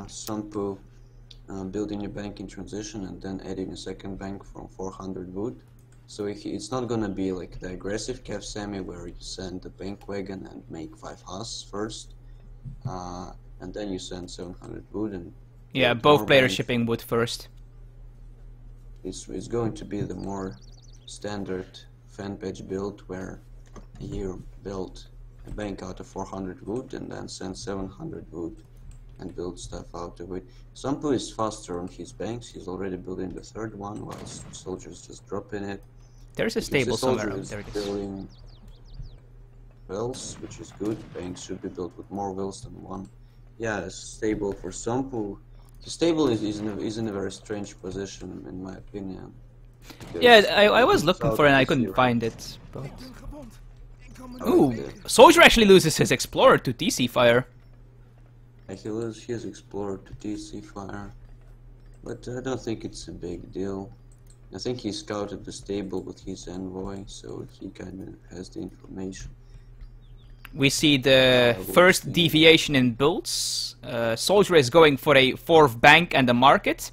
Sompu building a bank in transition and then adding a second bank from 400 wood. So it's not gonna be like the aggressive cav semi where you send the bank wagon and make 5 hus first, and then you send 700 wood and yeah, both players shipping wood first. It's going to be the more standard fan page build where you build a bank out of 400 wood and then send 700 wood and build stuff out of it. Sompu is faster on his banks. He's already building the third one while soldiers just dropping it. There's a stable somewhere. There it is. Building wells, which is good. Banks should be built with more wells than one. Yeah, it's stable for Sompu. The stable is in a very strange position, in my opinion. Yeah, I was looking for it and I couldn't find it. But... Ooh, Soldier actually loses his Explorer to TC Fire. Yeah, he loses his Explorer to TC Fire. But I don't think it's a big deal. I think he scouted the stable with his envoy, so he kind of has the information. We see the first deviation in builds. Soldier is going for a 4th bank and a market,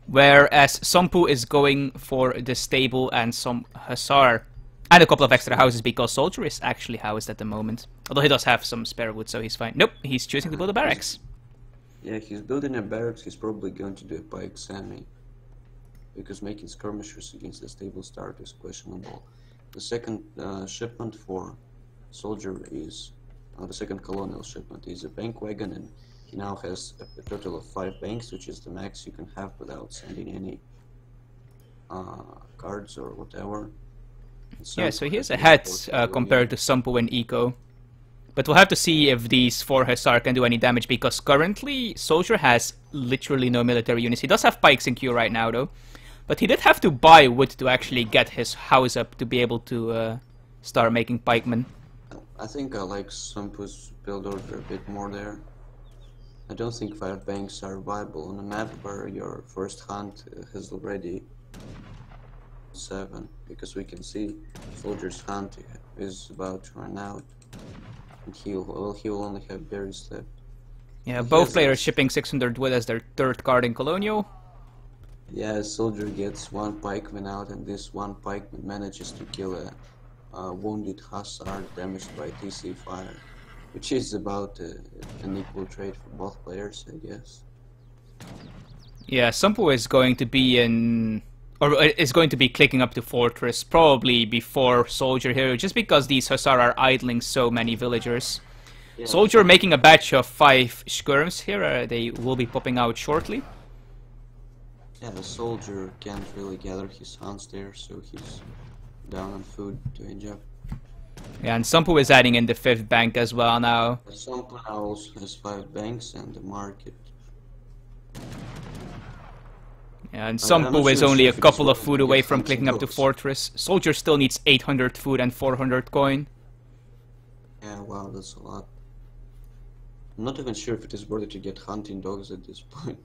whereas Sompu is going for the stable and some Hussar. And a couple of extra houses because Soldier is actually housed at the moment. Although he does have some spare wood, so he's fine. Nope, he's choosing to build a barracks. Yeah, he's building a barracks. He's probably going to do a pike semi, because making skirmishers against the stable start is questionable. The second shipment for Soldier is, the second colonial shipment is a bank wagon, and he now has a total of 5 banks, which is the max you can have without sending any cards or whatever. Yeah, so he's ahead compared to Sompu and Eco. But we'll have to see if these 4 Hussar can do any damage, because currently Soldier has literally no military units. He does have pikes in queue right now though, but he did have to buy wood to actually get his house up to be able to start making pikemen. I think I like Sompu's build order a bit more there. I don't think 5 banks are viable on a map where your first hunt has already 7, because we can see Soldier's hunt is about to run out, and he will only have berries left. Yeah, both players shipping 600 wood as their 3rd card in Colonial. Yeah, Soldier gets 1 pikeman out, and this 1 pikeman manages to kill a wounded Hussar damaged by TC Fire, which is about an equal trade for both players, I guess. Yeah, Sompu is going to be in... or is going to be clicking up to Fortress probably before Soldier here, just because these Hussar are idling so many villagers. Yeah. Soldier making a batch of 5 skirms here, they will be popping out shortly. Yeah, the Soldier can't really gather his hunts there, so he's down on food to inject. Yeah, and Sompu is adding in the 5th bank as well now. Sompu now also has 5 banks and the market. Yeah, and Sompu is only a couple of food away from clicking up to Fortress. Soldier still needs 800 food and 400 coin. Yeah, wow, that's a lot. I'm not even sure if it is worth it to get hunting dogs at this point.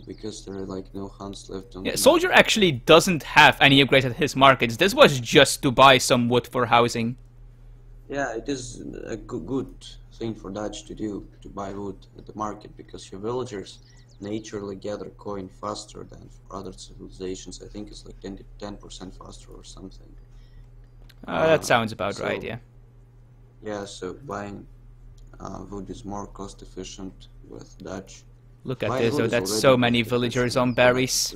Because there are like no hunts left on the map. Soldier actually doesn't have any upgrades at his markets. This was just to buy some wood for housing. Yeah, it is a good thing for Dutch to do, to buy wood at the market, because your villagers naturally gather coin faster than for other civilizations. I think it's like 10% faster or something. That sounds about right, yeah. Yeah, so buying wood is more cost efficient with Dutch. Look at this, though, that's so many villagers on berries.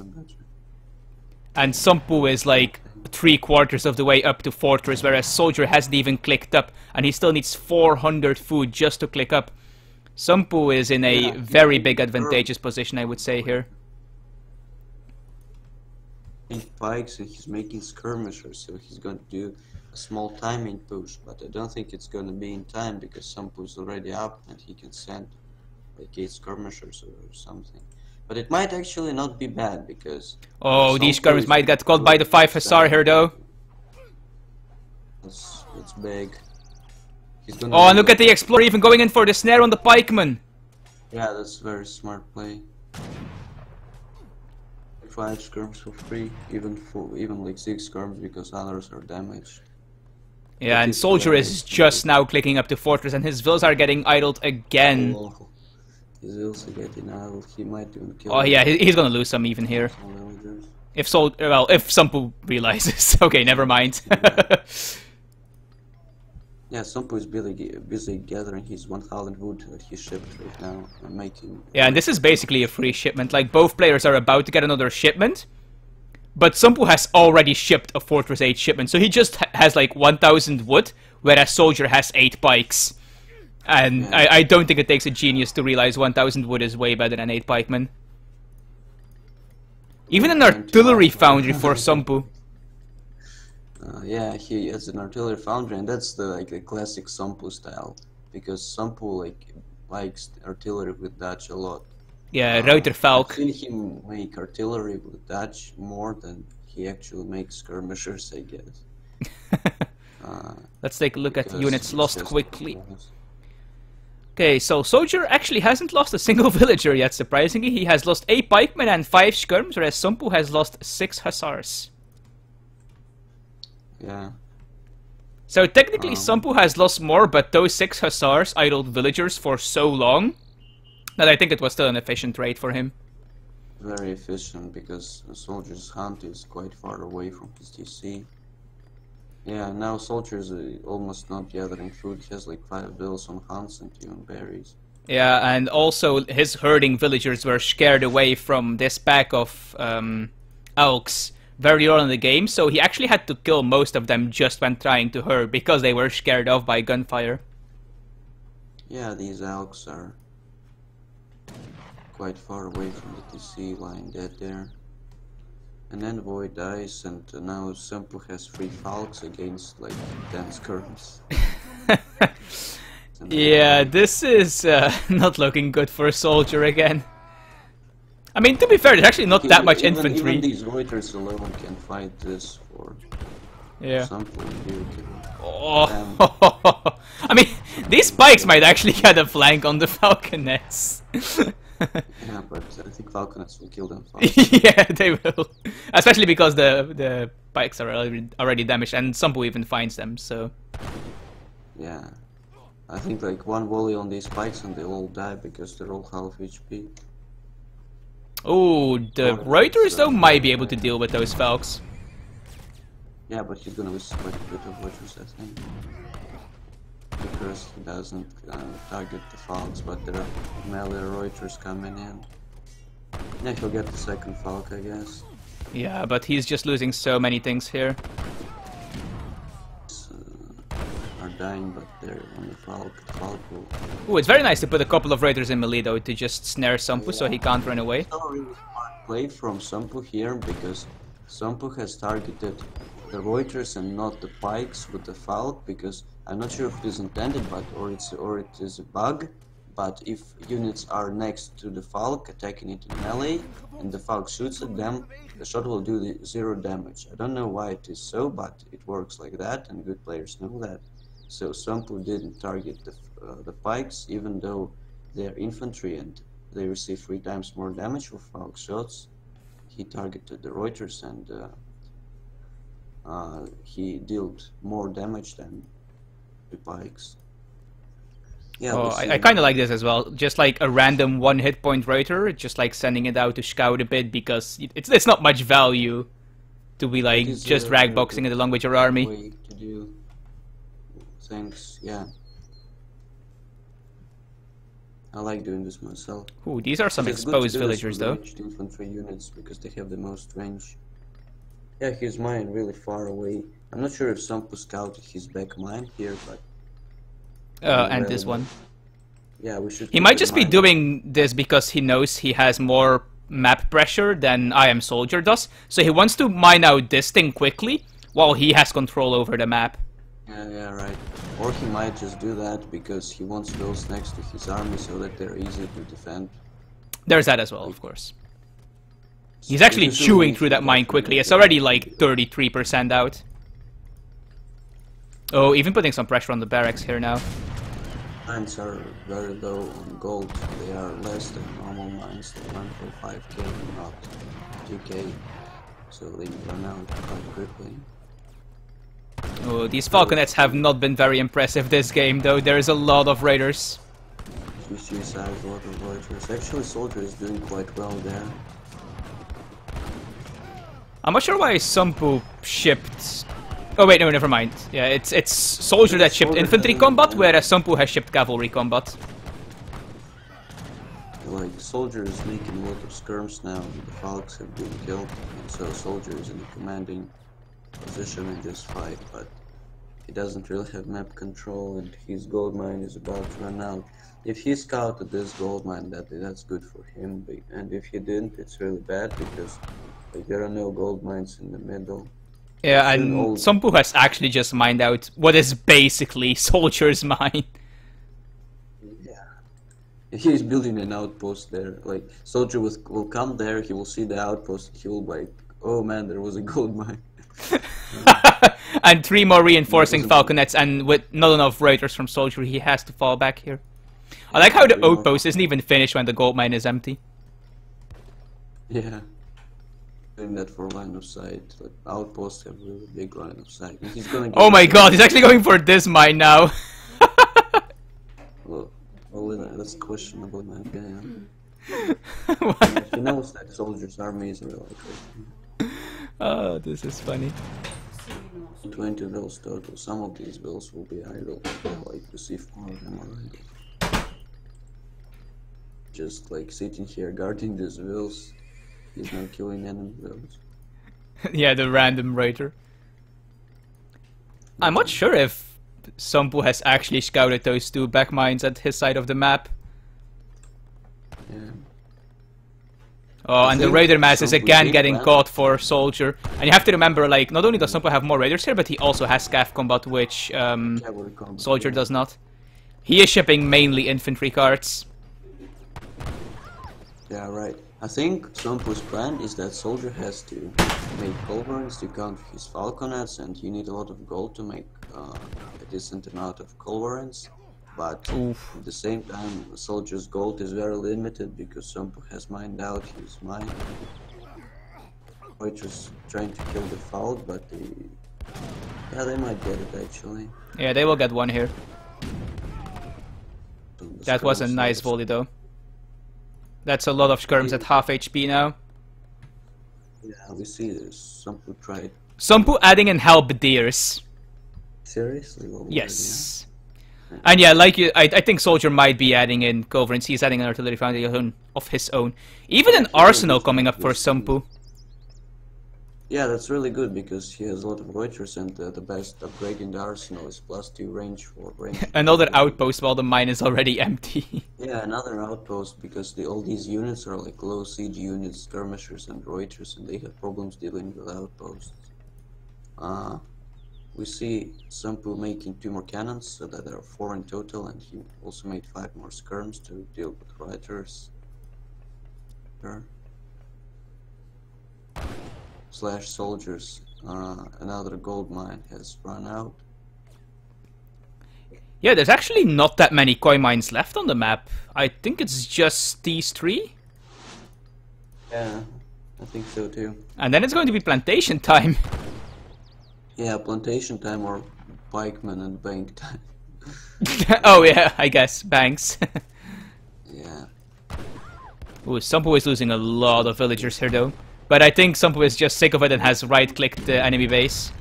And Sompu is like 3/4 of the way up to Fortress, whereas Soldier hasn't even clicked up, and he still needs 400 food just to click up. Sompu is in a very big advantageous position, I would say, here. He pikes and he's making skirmishers, so he's going to do a small timing push, but I don't think it's going to be in time, because Sompu is already up and he can send like 8 skirmishers or something. But it might actually not be bad, because... Oh, these skirmishers might get caught by the 5 Hussar here, though. It's big. Oh, and look at the Explorer even going in for the snare on the pikeman. Yeah, that's a very smart play. 5 skirms for free, even like 6 skirms, because others are damaged. Yeah, and Soldier is just now clicking up to Fortress, and his vills are getting idled again. Oh. He's also getting out. He might even kill. Oh yeah, he's gonna lose some even here. If if Sompu realizes. Okay, never mind. Yeah, Sompu is busy gathering his 1,000 wood that he shipped right now and making. Yeah, and this is basically a free shipment. Like, both players are about to get another shipment, but Sompu has already shipped a Fortress 8 shipment, so he just has like 1,000 wood, whereas Soldier has 8 pikes. And yeah. I don't think it takes a genius to realize 1,000 wood is way better than 8 pikemen. Even an artillery foundry for Sompu. Yeah, he has an artillery foundry, and that's the classic Sompu style, because Sompu likes artillery with Dutch a lot. Yeah, Ruiter Falk. I've seen him make artillery with Dutch more than he actually makes skirmishers, I guess. Let's take a look at units lost quickly. Okay, so Soldier actually hasn't lost a single villager yet, surprisingly. He has lost 8 pikemen and 5 skirms, whereas Sompu has lost 6 hussars. Yeah. So technically Sompu has lost more, but those 6 hussars idled villagers for so long that I think it was still an efficient raid for him. Very efficient, because Soldier's hunt is quite far away from his DC. Yeah, now Soldier is almost not gathering food. He has like 5 bills on hunts and even berries. Yeah, and also his herding villagers were scared away from this pack of elks very early in the game, so he actually had to kill most of them just when trying to herd because they were scared off by gunfire. Yeah, these elks are quite far away from the TC, lying dead there. And then Envoy dies, and now Sompu has 3 falcons against like 10 skirms. Yeah, this is not looking good for a Soldier again. I mean, to be fair, there's actually not that much infantry. Even these Reuters alone can fight this for Sompu. Oh. I mean, these spikes might actually get a flank on the falconets. Yeah, but I think falconets will kill them fast. Yeah, they will. Especially because the pikes are already damaged, and Sompu even finds them, so... Yeah. I think like 1 volley on these spikes and they all die because they're all half HP. Oh, the Reuters though might be able to deal with those falcons. Yeah, but he's gonna lose quite a bit of Reuters, I think. Because he doesn't target the falcons, but there are melee Reuters coming in. Yeah, he'll get the second falc, I guess. Yeah, but he's just losing so many things here. Are dying, but they're on the falc. Ooh, it's very nice to put a couple of Raiders in melee though to just snare Sompu so he can't run away. It's not really smart play from Sompu here, because Sompu has targeted the Reuters and not the pikes with the falc, because I'm not sure if it is intended, but or it is a bug. But if units are next to the falc attacking it in melee and the falc shoots at them, the shot will do 0 damage. I don't know why it is so, but it works like that, and good players know that. So Sompu didn't target the pikes, even though they're infantry and they receive 3 times more damage for falc shots. He targeted the Reuters and he dealt more damage than the pikes. Yeah, oh, I kind of like this as well. Just like a random 1 hit point Reuter, just like sending it out to scout a bit, because it's not much value to be like just ragboxing it along with your army. Way to do things, yeah. I like doing this myself. Ooh, these are some exposed villagers though. Infantry units because they have the most range. Yeah, his mine really far away. I'm not sure if Sompu scouted his back mine here, but and this one. Yeah, we should. He might just be doing this because he knows he has more map pressure than IAmSoldier does, so he wants to mine out this thing quickly while he has control over the map. Yeah, right. Or he might just do that because he wants those next to his army so that they're easy to defend. There's that as well, of course. He's actually chewing through that mine quickly. It's already like 33% out. Oh, even putting some pressure on the barracks here now. Mines are very low on gold. They are less than normal mines. They run for 5k, not 2k. So they run out quite quickly. Oh, these falconets have not been very impressive this game, though. There's a lot of raiders. Two suicides, a lot of Reuters. Actually, Soldier is doing quite well there. I'm not sure why Sompu shipped... Oh wait, no, never mind. Yeah, it's Soldier that shipped infantry combat, whereas Sompu has shipped cavalry combat. Like, Soldier is making a lot of skirms now, and the Falks have been killed, and so Soldier is in a commanding position in this fight, but he doesn't really have map control, and his gold mine is about to run out. If he scouted this gold mine, that's good for him, and if he didn't, it's really bad, because like, there are no gold mines in the middle. Yeah, and Sompu has actually just mined out what is basically Soldier's mine. He's building an outpost there. Like, Soldier will come there, he will see the outpost, he will be like, oh man, there was a gold mine. And 3 more reinforcing falconets, and with not enough raiders from Soldier, he has to fall back here. I like how the outpost isn't even finished when the gold mine is empty. Yeah. Doing that for line of sight. Like, outposts have really big line of sight. And he's gonna oh my god, he's actually going for this mine now. Well, that's questionable in my opinion. What? He knows that Soldier's army is really crazy. Oh, this is funny. 20 vills total. Some of these vills will be idle. Like, you see 4 of them are idle. Just like sitting here guarding these vills. He's not killing enemy vills. Yeah, the random raider. I'm not sure if Sompu has actually scouted those 2 back mines at his side of the map. Yeah. Oh, and the raider mass is again getting caught for Soldier. And you have to remember, like, not only does Sompu have more raiders here, but he also has Cav combat, which Soldier does not. He is shipping mainly infantry cards. Yeah, right. I think Sompu's plan is that Soldier has to make culverins to counter his falconets, and you need a lot of gold to make a decent amount of culverins. But at the same time, Soldier's gold is very limited because Sompu has mined out his mine. Which was trying to kill the Falk, but they might get it actually. Yeah, they will get one here. That was a nice volley though. That's a lot of skirms at half HP now. Yeah, we see this. Sompu tried. Sompu adding in halberdiers. Seriously? Yes. And yeah, like you, I think Soldier might be adding in culverins. He's adding an artillery foundation of his own. Even an arsenal coming up for Sompu. Yeah, that's really good because he has a lot of Reuters, and the best upgrade in the arsenal is +2 range for range. Another outpost while the mine is already empty. Yeah, another outpost because all these units are like low siege units, skirmishers and Reuters, and they have problems dealing with outposts. We see Sompu making 2 more cannons, so that there are 4 in total, and he also made 5 more skirms to deal with Reuters. Slash soldiers. Another gold mine has run out. Yeah, there's actually not that many coin mines left on the map. I think it's just these 3. Yeah, I think so too. And then it's going to be plantation time. Yeah, plantation time or pikeman and bank time. Oh yeah, I guess. Banks. Yeah. Ooh, Sompu is losing a lot of villagers here though. But I think Sompu is just sick of it and has right-clicked the enemy base.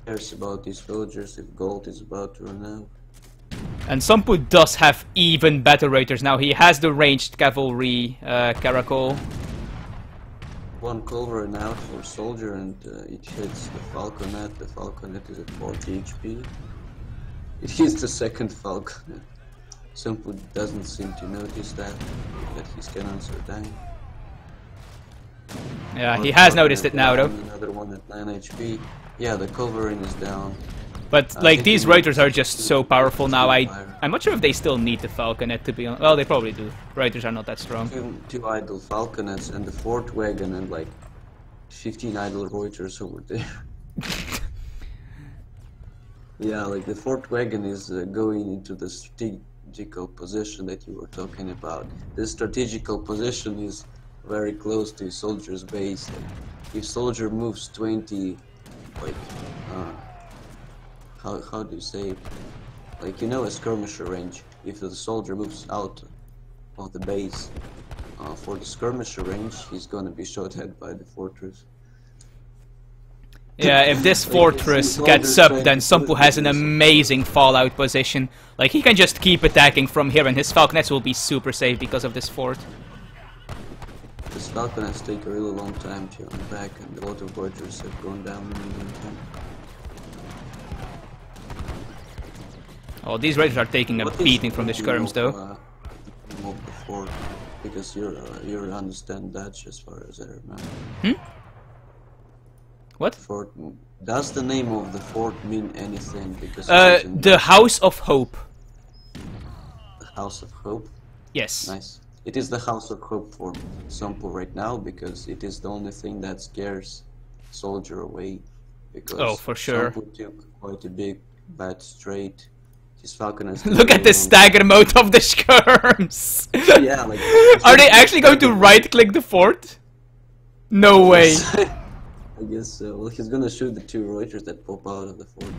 Cares about these villagers if gold is about to run out. And Sompu does have even better raiders now. He has the ranged cavalry caracol. 1 culverin out for soldier, and it hits the falconet. The falconet is at 40 HP. It hits the second falconet. Sompu doesn't seem to notice that his cannons are dying. Yeah, he has noticed it now though. Another one at 9 HP. Yeah, the culverin is down. But like these raiders are just so powerful now. I'm not sure if they still need the falconet to be on. Well, they probably do. Raiders are not that strong. 2 idle falconets and the 4th wagon and like 15 idle Reuters over there. Yeah, like the 4th wagon is going into the strategical position that you were talking about. This strategical position is very close to soldier's base. Like, if soldier moves 20, like how do you say it? Like, you know, a skirmisher range. if the soldier moves out of the base for the skirmisher range, he's gonna be shot at by the fortress. Yeah, if this fortress gets up, then Somppu has an amazing fallout position. Like, he can just keep attacking from here, and his falconets will be super safe because of this fort. This falconets take a really long time to unpack, and a lot of Voyagers have gone down in the meantime. Oh, these raiders are taking a beating from the skirms, though. Of the fort, because you understand Dutch as far as I remember. Hmm? What? Fort. Does the name of the fort mean anything? Because the House of Hope. The House of Hope? Yes. Nice. It is the House of Hope for Somppu right now, because it is the only thing that scares soldier away. Because oh, for sure. Somppu took quite a big bad straight. His falconers. Look at the stagger mode of the skirms! Yeah, like... Are they actually going to right-click the fort? No way. I guess so. Well, he's gonna shoot the 2 Reuters that pop out of the fort.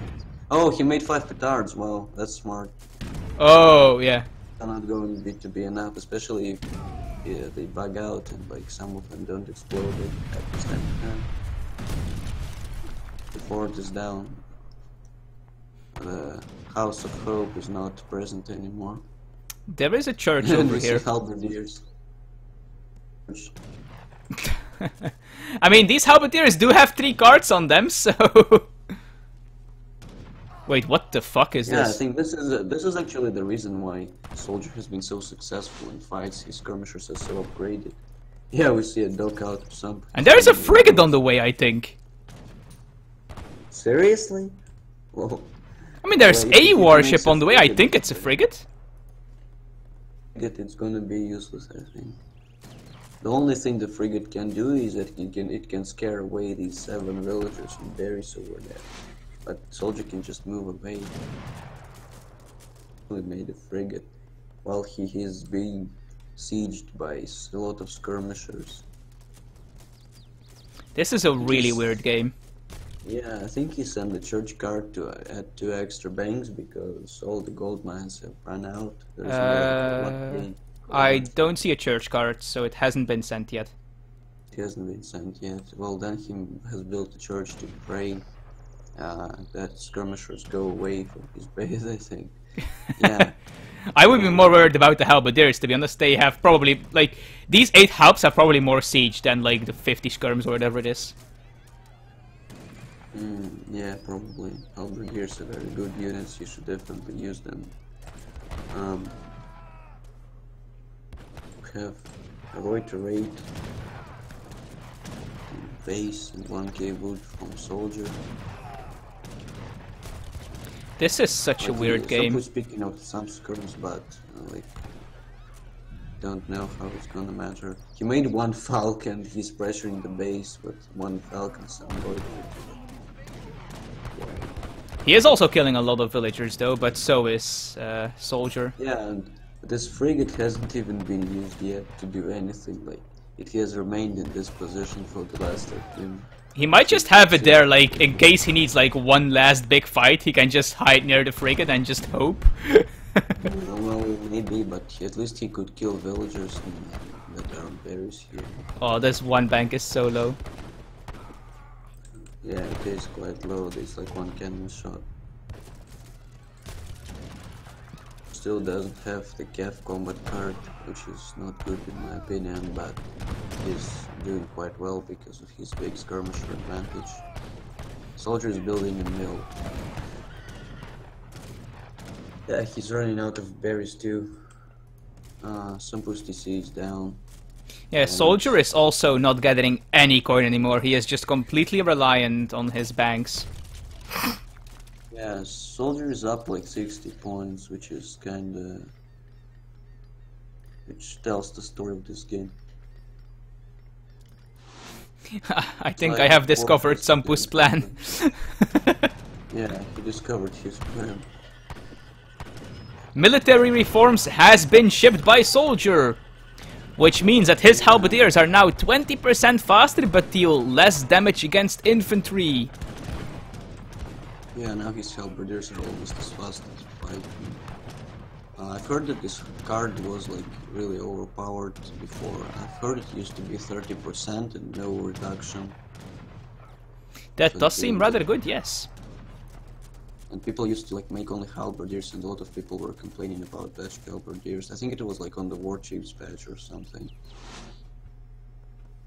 Oh, he made 5 petards. Wow, that's smart. Oh, yeah. Not going to be enough, especially if they bug out and like some of them don't explode at the same time. The fort is down. The House of Hope is not present anymore. There is a church over here. Halberdiers. I mean, these halberdiers do have 3 cards on them, so... Wait, what the fuck is this? Yeah, I think this is actually the reason why Soldier has been so successful in fights. His skirmishers are so upgraded. Yeah, we see a dock out of some. And there's a frigate on the way, I think. Seriously? Well, I mean, there's a warship on the way. I think it's a frigate. It's gonna be useless, I think. The only thing the frigate can do is that it can scare away these 7 villagers and berries over there. But soldier can just move away. We made a frigate while he is being sieged by a lot of skirmishers. This is a really weird game. Yeah, I think he sent the church guard to add 2 extra banks because all the gold mines have run out. I don't see a church guard, so it hasn't been sent yet. It hasn't been sent yet. Well, then he has built a church to pray that skirmishers go away from his base, I think. Yeah. I would be more worried about the halberdiers, to be honest. They have probably, like, these 8 halps have probably more siege than, like, the 50 skirms or whatever it is. Yeah, probably. Halberdiers are very good units, you should definitely use them. We have a Reuter raid, base, and 1k wood from soldier. This is such a weird game. Speaking of some skirms, but like, don't know how it's gonna matter. He made 1 falcon. He's pressuring the base with 1 falcon. He is also killing a lot of villagers, though, but so is soldier. Yeah, and this frigate hasn't even been used yet to do anything. Like, it has remained in this position for the last 13. He might just have it there, like, in case he needs, like, 1 last big fight, he can just hide near the frigate and just hope. Well, maybe, but at least he could kill villagers that are berries here. Oh, this 1 bank is so low. Yeah, it is quite low. There's like 1 cannon shot. Still doesn't have the Cav combat card, which is not good in my opinion, but he's doing quite well because of his big skirmisher advantage. Soldier is building a mill. Yeah, he's running out of berries too. Somppu's TC is down. Yeah, soldier is also not gathering any coin anymore. He is just completely reliant on his banks. Yeah, soldier is up like 60 points, which is kinda... which tells the story of this game. I think I have discovered Somppu's plan. Yeah, he discovered his plan. Military reforms has been shipped by soldier, which means that his halberdiers are now 20% faster but deal less damage against infantry. Yeah, now his halberdiers are almost as fast as fighting. I've heard that this card was like really overpowered before. I've heard it used to be 30% and no reduction. That So does seem rather good, yes. And people used to like make only halberdiers, and a lot of people were complaining about patch halberdiers. I think it was like on the War Chiefs patch or something.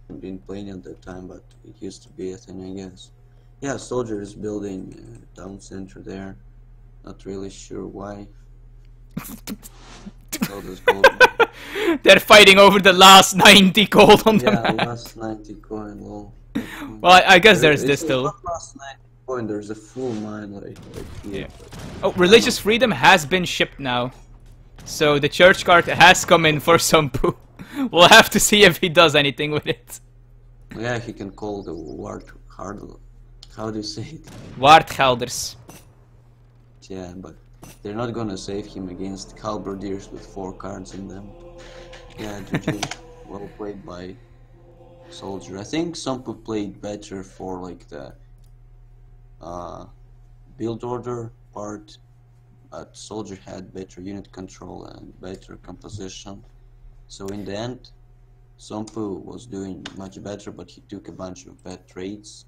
I didn't play it at that time, but it used to be a thing, I guess. Yeah, Soldier is building town center there. Not really sure why. So there's gold. They're fighting over the last 90 gold on the map. Yeah, last 90 coin, lol. Well, I guess there's this still. Not last 90 coin, there's a full mine like here. Yeah. Oh, religious freedom has been shipped now. So the church card has come in for Somppu. We'll have to see if he does anything with it. Yeah, he can call the ward hard. How do you say it? Wardgelders. Yeah, but they're not gonna save him against halberdiers with 4 cards in them. Yeah, GG. Well played by Soldier. I think Somppu played better for like the build order part, but Soldier had better unit control and better composition. So in the end, Somppu was doing much better, but he took a bunch of bad trades.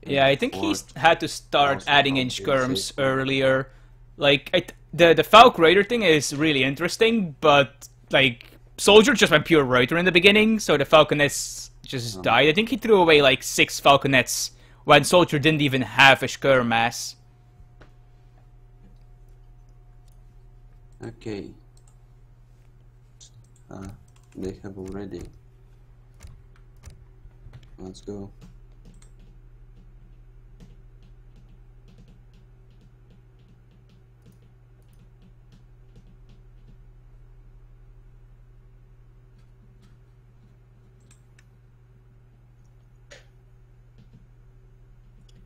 Yeah, I think he had to start adding in skirms earlier. Like, the Falk Raider thing is really interesting, but, like, Soldier just went pure Raider in the beginning, so the Falconets just died. I think he threw away, like, 6 Falconets when Soldier didn't even have a skirm mass. Okay. They have already. Let's go.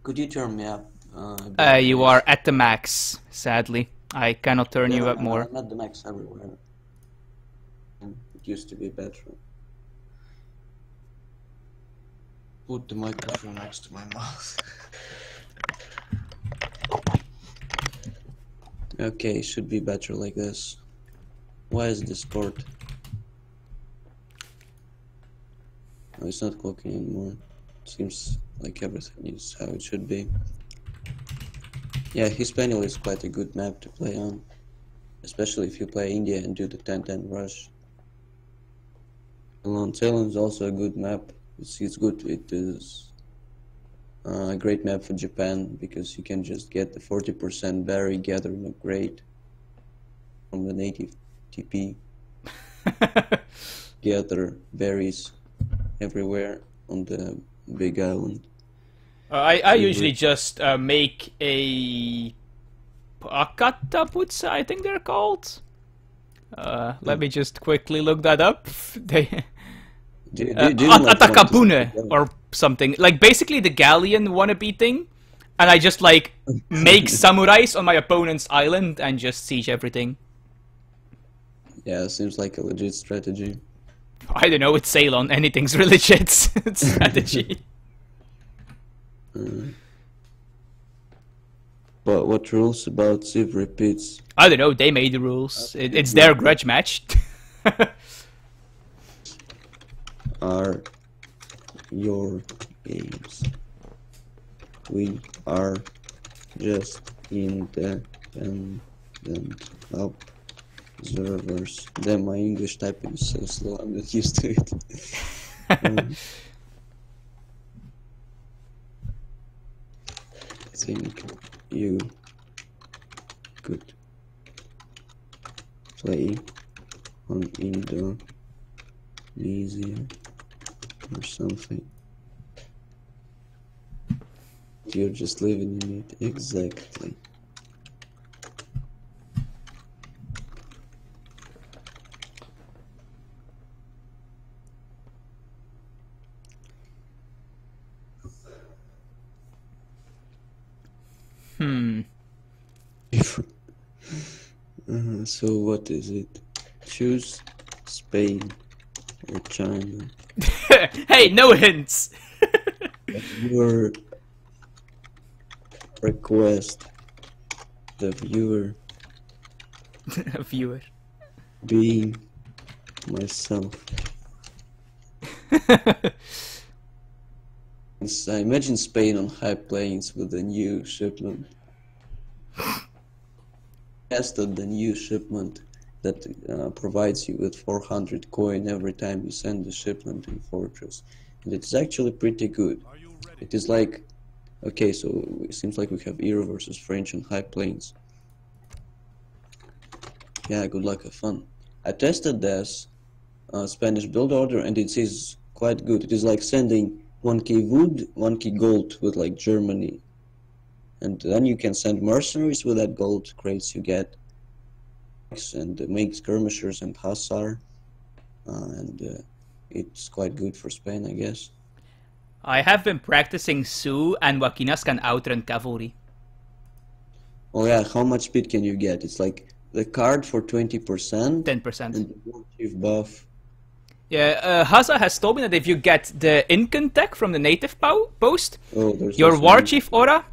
Could you turn me up? You are at the max, sadly. I cannot turn you up more. I'm at the max everywhere. It used to be better. Put the microphone next to my mouth. Okay, should be better like this. Why is Discord? Oh, it's not clocking anymore. Seems like everything is how it should be. Yeah, Hispaniola is quite a good map to play on, especially if you play India and do the 10-10 rush. Alon Talon is also a good map. It's good. It is a great map for Japan because you can just get the 40% berry, gather and upgrade from the native TP. Gather berries everywhere on the big island. I usually just make a Pakataputsa, I think they're called. Let me just quickly look that up. They Atakapune or something. Like basically the galleon wannabe thing. And I just like make samurais on my opponent's island and just siege everything. Yeah, seems like a legit strategy. I don't know, it's Ceylon. Anything's legit strategy. But what rules about Civ repeats? I don't know, they made the rules. It's their grudge match. Are your games. We are just independent observers. Then my English typing is so slow, I'm not used to it. I think you could play on Indonesia or something. You're just living in it, exactly. So what is it? Choose Spain or China. Hey, no hints! Your request, the viewer A viewer. Being myself. I imagine Spain on high plains with the new shipment. Tested the new shipment that provides you with 400 coin every time you send the shipment in Fortress. And it's actually pretty good. It is like, okay, so it seems like we have Euro versus French on high plains. Yeah, good luck, have fun. I tested this Spanish build order and it is quite good. It is like sending 1k wood, 1k gold with like Germany. And then you can send mercenaries with that gold crates you get. And make skirmishers and hussar. It's quite good for Spain, I guess. I have been practicing Sioux, and Wakinas can outrun cavalry. Oh yeah, how much speed can you get? It's like the card for 20%. 10%. And the war chief buff. Yeah, Haza has told me that if you get the Incan tech from the native post, your also war chief aura,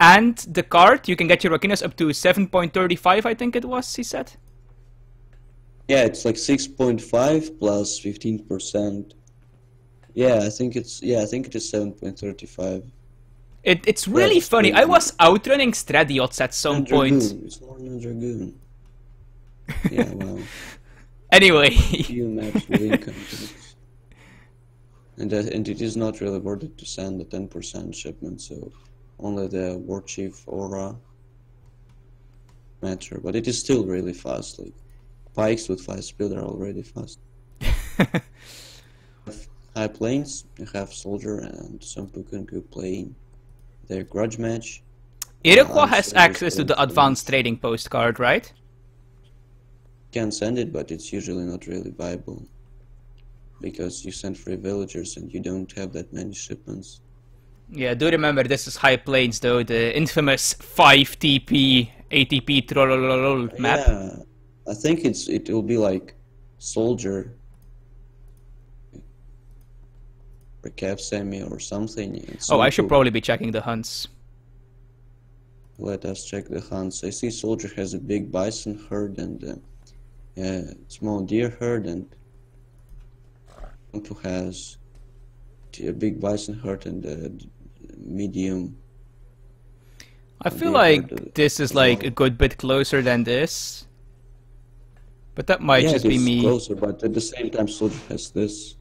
and the card, you can get your Wakinas up to 7.35, I think it was, he said. Yeah, it's like 6.5 plus 15%. Yeah, I think it is 7.35. It's really funny. I was outrunning Stradiots at some point. It's more than Dragoon. Yeah, well. Anyway. Few maps with income tax. And it is not really worth it to send the 10% shipment, so only the war chief aura matter. But it is still really fast. Like pikes with 5 speed are already fast. High plains, you have soldier and SomppuKunkku playing their grudge match. Iroquois has access to the advanced trading post card, right? You can send it, but it's usually not really viable. Because you send free villagers and you don't have that many shipments. Yeah, do remember this is High Plains though, the infamous 5 TP, ATP trollolol map. Yeah, I think it will be like soldier, recap semi or something. Oh, I should probably be checking the hunts. Let us check the hunts. I see soldier has a big bison herd and small deer herd, and Sampu has a big bison herd and a medium. I feel like this is like a good bit closer than this. But that might just be me. Closer, but at the same time soldier has this.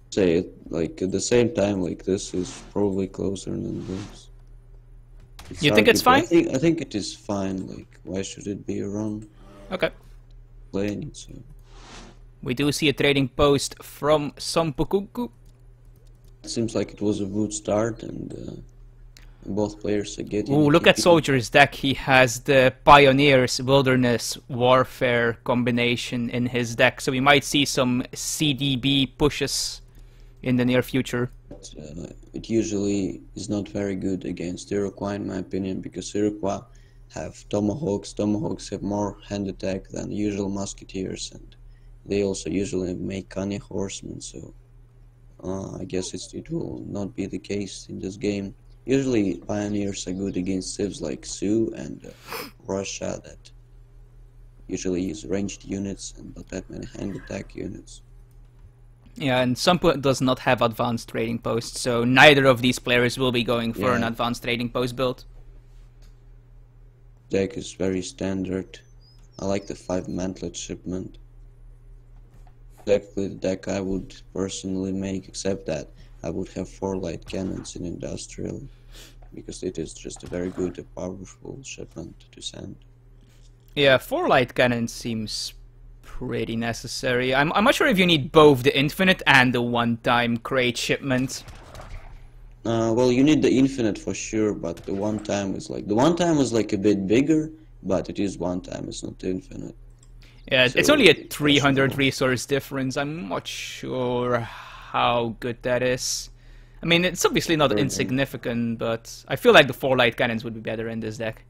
Say it like at the same time, like this is probably closer than this. You think it's fine? I think it is fine. Like, why should it be wrong? Okay. Playing it, so. We do see a trading post from SomppuKunkku. It seems like it was a good start, and both players are getting. Ooh, look at Soldier's deck. He has the Pioneers Wilderness Warfare combination in his deck, so we might see some CDB pushes in the near future. It usually is not very good against Iroquois, in my opinion, because Iroquois have tomahawks. Tomahawks have more hand attack than usual musketeers, and they also usually make canny horsemen. So I guess it will not be the case in this game. Usually pioneers are good against civs like Sioux and Russia that usually use ranged units and not that many hand attack units. Yeah, and Sampu does not have advanced trading posts, so neither of these players will be going for an advanced trading post build. Deck is very standard. I like the 5 mantlet shipment. Exactly the deck I would personally make, except that I would have 4 light cannons in industrial, because it is just a very good, powerful shipment to send. Yeah, 4 light cannons seems pretty necessary. I'm not sure if you need both the infinite and the one-time crate shipment. Well, you need the infinite for sure, but the one-time is like a bit bigger, but it is one-time, it's not infinite. Yeah, So it's only a 300 resource difference. I'm not sure how good that is. I mean, it's obviously not insignificant, but I feel like the 4 light cannons would be better in this deck.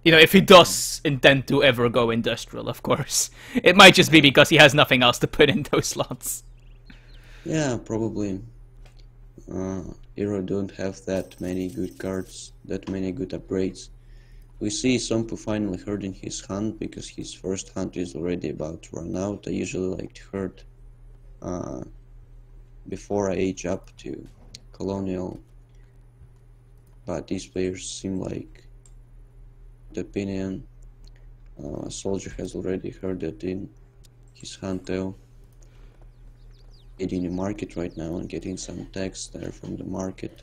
You know, if he does intend to ever go industrial, of course. It might just be because he has nothing else to put in those slots. Yeah, probably. Hero don't have that many good cards, that many good upgrades. We see Sompu finally herding his hunt because his first hunt is already about to run out. I usually like to herd before I age up to colonial, but these players seem like the opinion. Soldier has already herded in his hunt though. Getting the market right now and getting some text there from the market.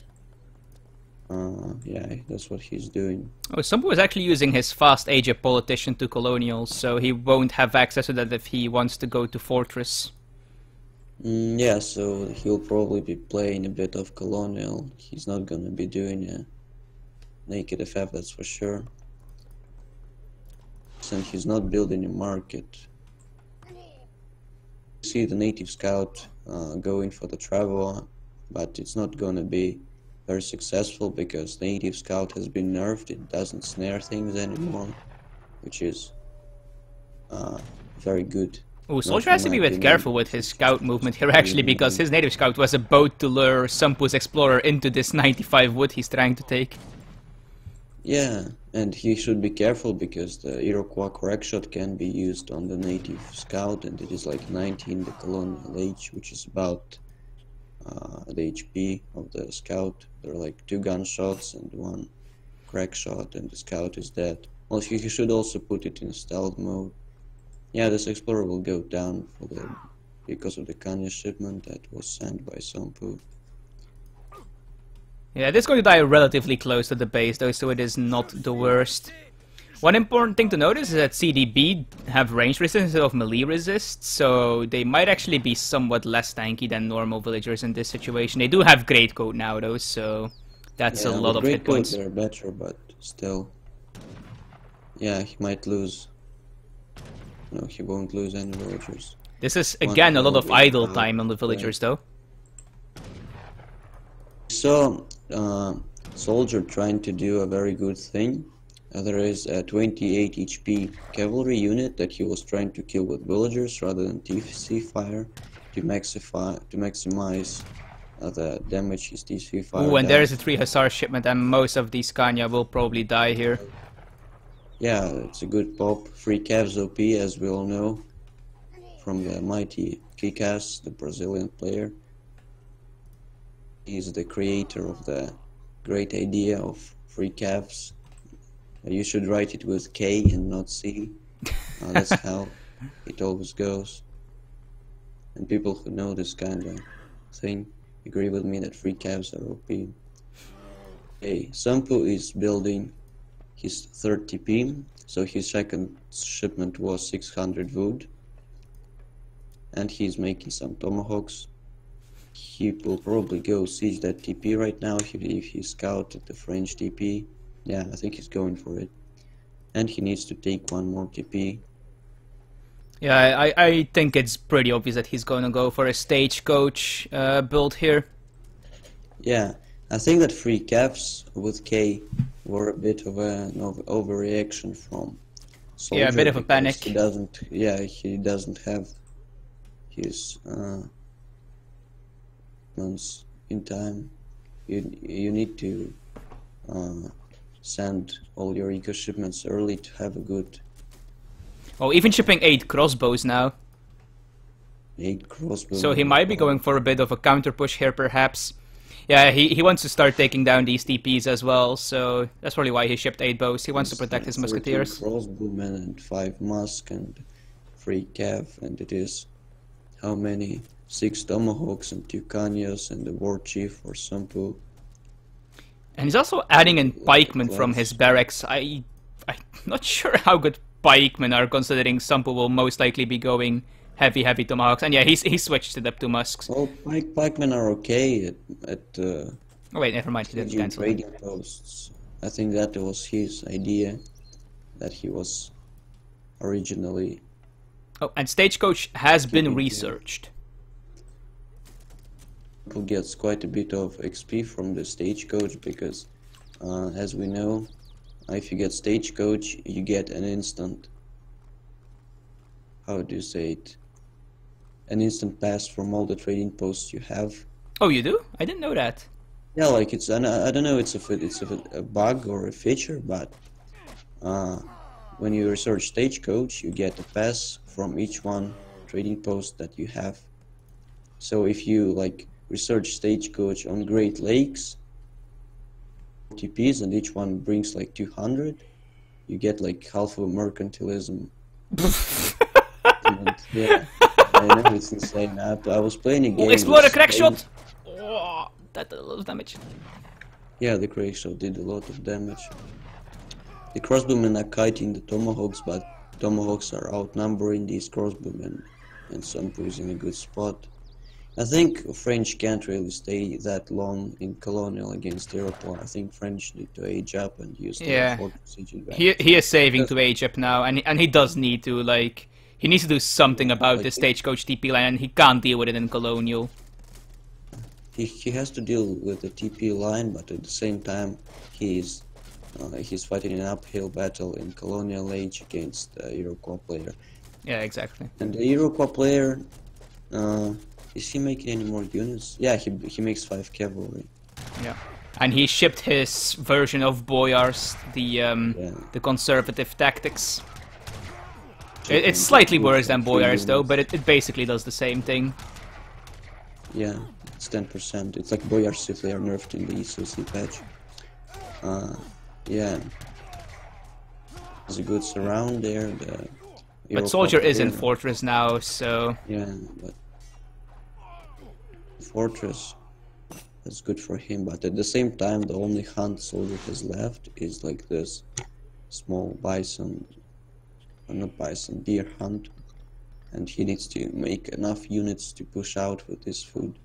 Yeah, that's what he's doing. Oh, Sompu is actually using his fast age of politician to colonial, so he won't have access to that if he wants to go to fortress. Yeah, so he'll probably be playing a bit of colonial. He's not gonna be doing a naked FF, that's for sure. And he's not building a market. You see the native scout going for the travel, but it's not gonna be very successful because the native scout has been nerfed. It doesn't snare things anymore, which is very good. Oh, Soldier has to be a bit careful with his scout movement here actually, because his native scout was about to lure Sompu's explorer into this 95 wood he's trying to take. Yeah, and he should be careful because the Iroquois correct shot can be used on the native scout, and it is like 19 the colonial age, which is about the HP of the scout. There are like 2 gunshots and 1 crack shot, and the scout is dead. Well, he should also put it in stealth mode. Yeah, this explorer will go down because of the Kanya shipment that was sent by Sompu. Yeah, this is going to die relatively close to the base though, so it is not the worst. One important thing to notice is that CDB have range resist instead of melee resist, so they might actually be somewhat less tanky than normal villagers in this situation. They do have Great Coat now though, so that's a lot of hit points. They're better, but still. Yeah, he might lose. No, he won't lose any villagers. This is again a lot of idle time on the villagers though. So, Soldier trying to do a very good thing. There is a 28 HP cavalry unit that he was trying to kill with villagers rather than TC fire to maximize the damage his TC fire. Ooh, and there is a 3 Hussar shipment, and most of these Kanya will probably die here. Yeah, it's a good pop. Free Cavs OP, as we all know, from the mighty Kikas, the Brazilian player. He's the creator of the great idea of free Cavs. You should write it with K and not C. That's how it always goes. And people who know this kind of thing agree with me that free Cavs are OP. Okay, Sompu is building his 3rd TP, so his 2nd shipment was 600 wood. And he's making some tomahawks. He will probably go siege that TP right now if he scouted the French TP. Yeah, I think he's going for it. And he needs to take 1 more TP. Yeah, I think it's pretty obvious that he's going to go for a stagecoach build here. Yeah, I think that free caps with K were a bit of an overreaction from Soldier. Yeah, a bit of a panic. He doesn't have his months in time. You need to send all your eco shipments early to have a good. Oh, even shipping 8 crossbows now. 8 crossbows. So he might be going for a bit of a counter push here, perhaps. Yeah, he wants to start taking down these TPs as well, so that's probably why he shipped 8 bows. He wants to protect his musketeers. Crossbowmen and 5 musk and 3 cav, and it is how many? 6 tomahawks and 2 kanyas and the war chief for Sompu. And he's also adding in pikemen from his barracks. I'm not sure how good pikemen are, considering Sompu will most likely be going heavy tomahawks. And yeah, he switched it up to musks. Well, pikemen are okay at oh wait, never mind, he didn't cancel it. Trading posts. I think that was his idea that he was originally. Oh, and Stagecoach has been researched. People gets quite a bit of XP from the Stagecoach because, as we know, if you get Stagecoach, you get an instant. How do you say it? An instant pass from all the trading posts you have. Oh, you do? I didn't know that. Yeah, like it's I don't know, it's a bug or a feature, but when you research Stagecoach, you get a pass from each one trading post that you have. So if you like research Stagecoach on Great Lakes, TPs, and each one brings like 200, you get like half of a mercantilism. Yeah, I know, it's insane. I was playing a game. Explode a crack shot! Oh, that did a lot of damage. Yeah, the crack shot did a lot of damage. The crossbowmen are kiting the tomahawks, but tomahawks are outnumbering these crossbowmen, and Somppu is in a good spot. I think French can't really stay that long in colonial against Iroquois. I think French need to age up and use their fortress siege advantage. He is saving to age up now, and he does need to, like, he needs to do something about the Stagecoach TP line, and he can't deal with it in colonial. He has to deal with the TP line, but at the same time he's fighting an uphill battle in colonial age against the Iroquois player. Yeah, exactly. And the Iroquois player, is he making any more units? Yeah, he makes 5 cavalry. Yeah, and he shipped his version of Boyars, the conservative tactics. It's slightly worse than Boyars though, but it basically does the same thing. Yeah, it's 10%. It's like Boyars if they are nerfed in the ESOC patch. Yeah, there's a good surround there. But Soldier is in Fortress now, so... Yeah, but... Fortress, that's good for him, but at the same time, the only hunt Soldier has left is like this small bison... not bison, deer hunt. And he needs to make enough units to push out with this food.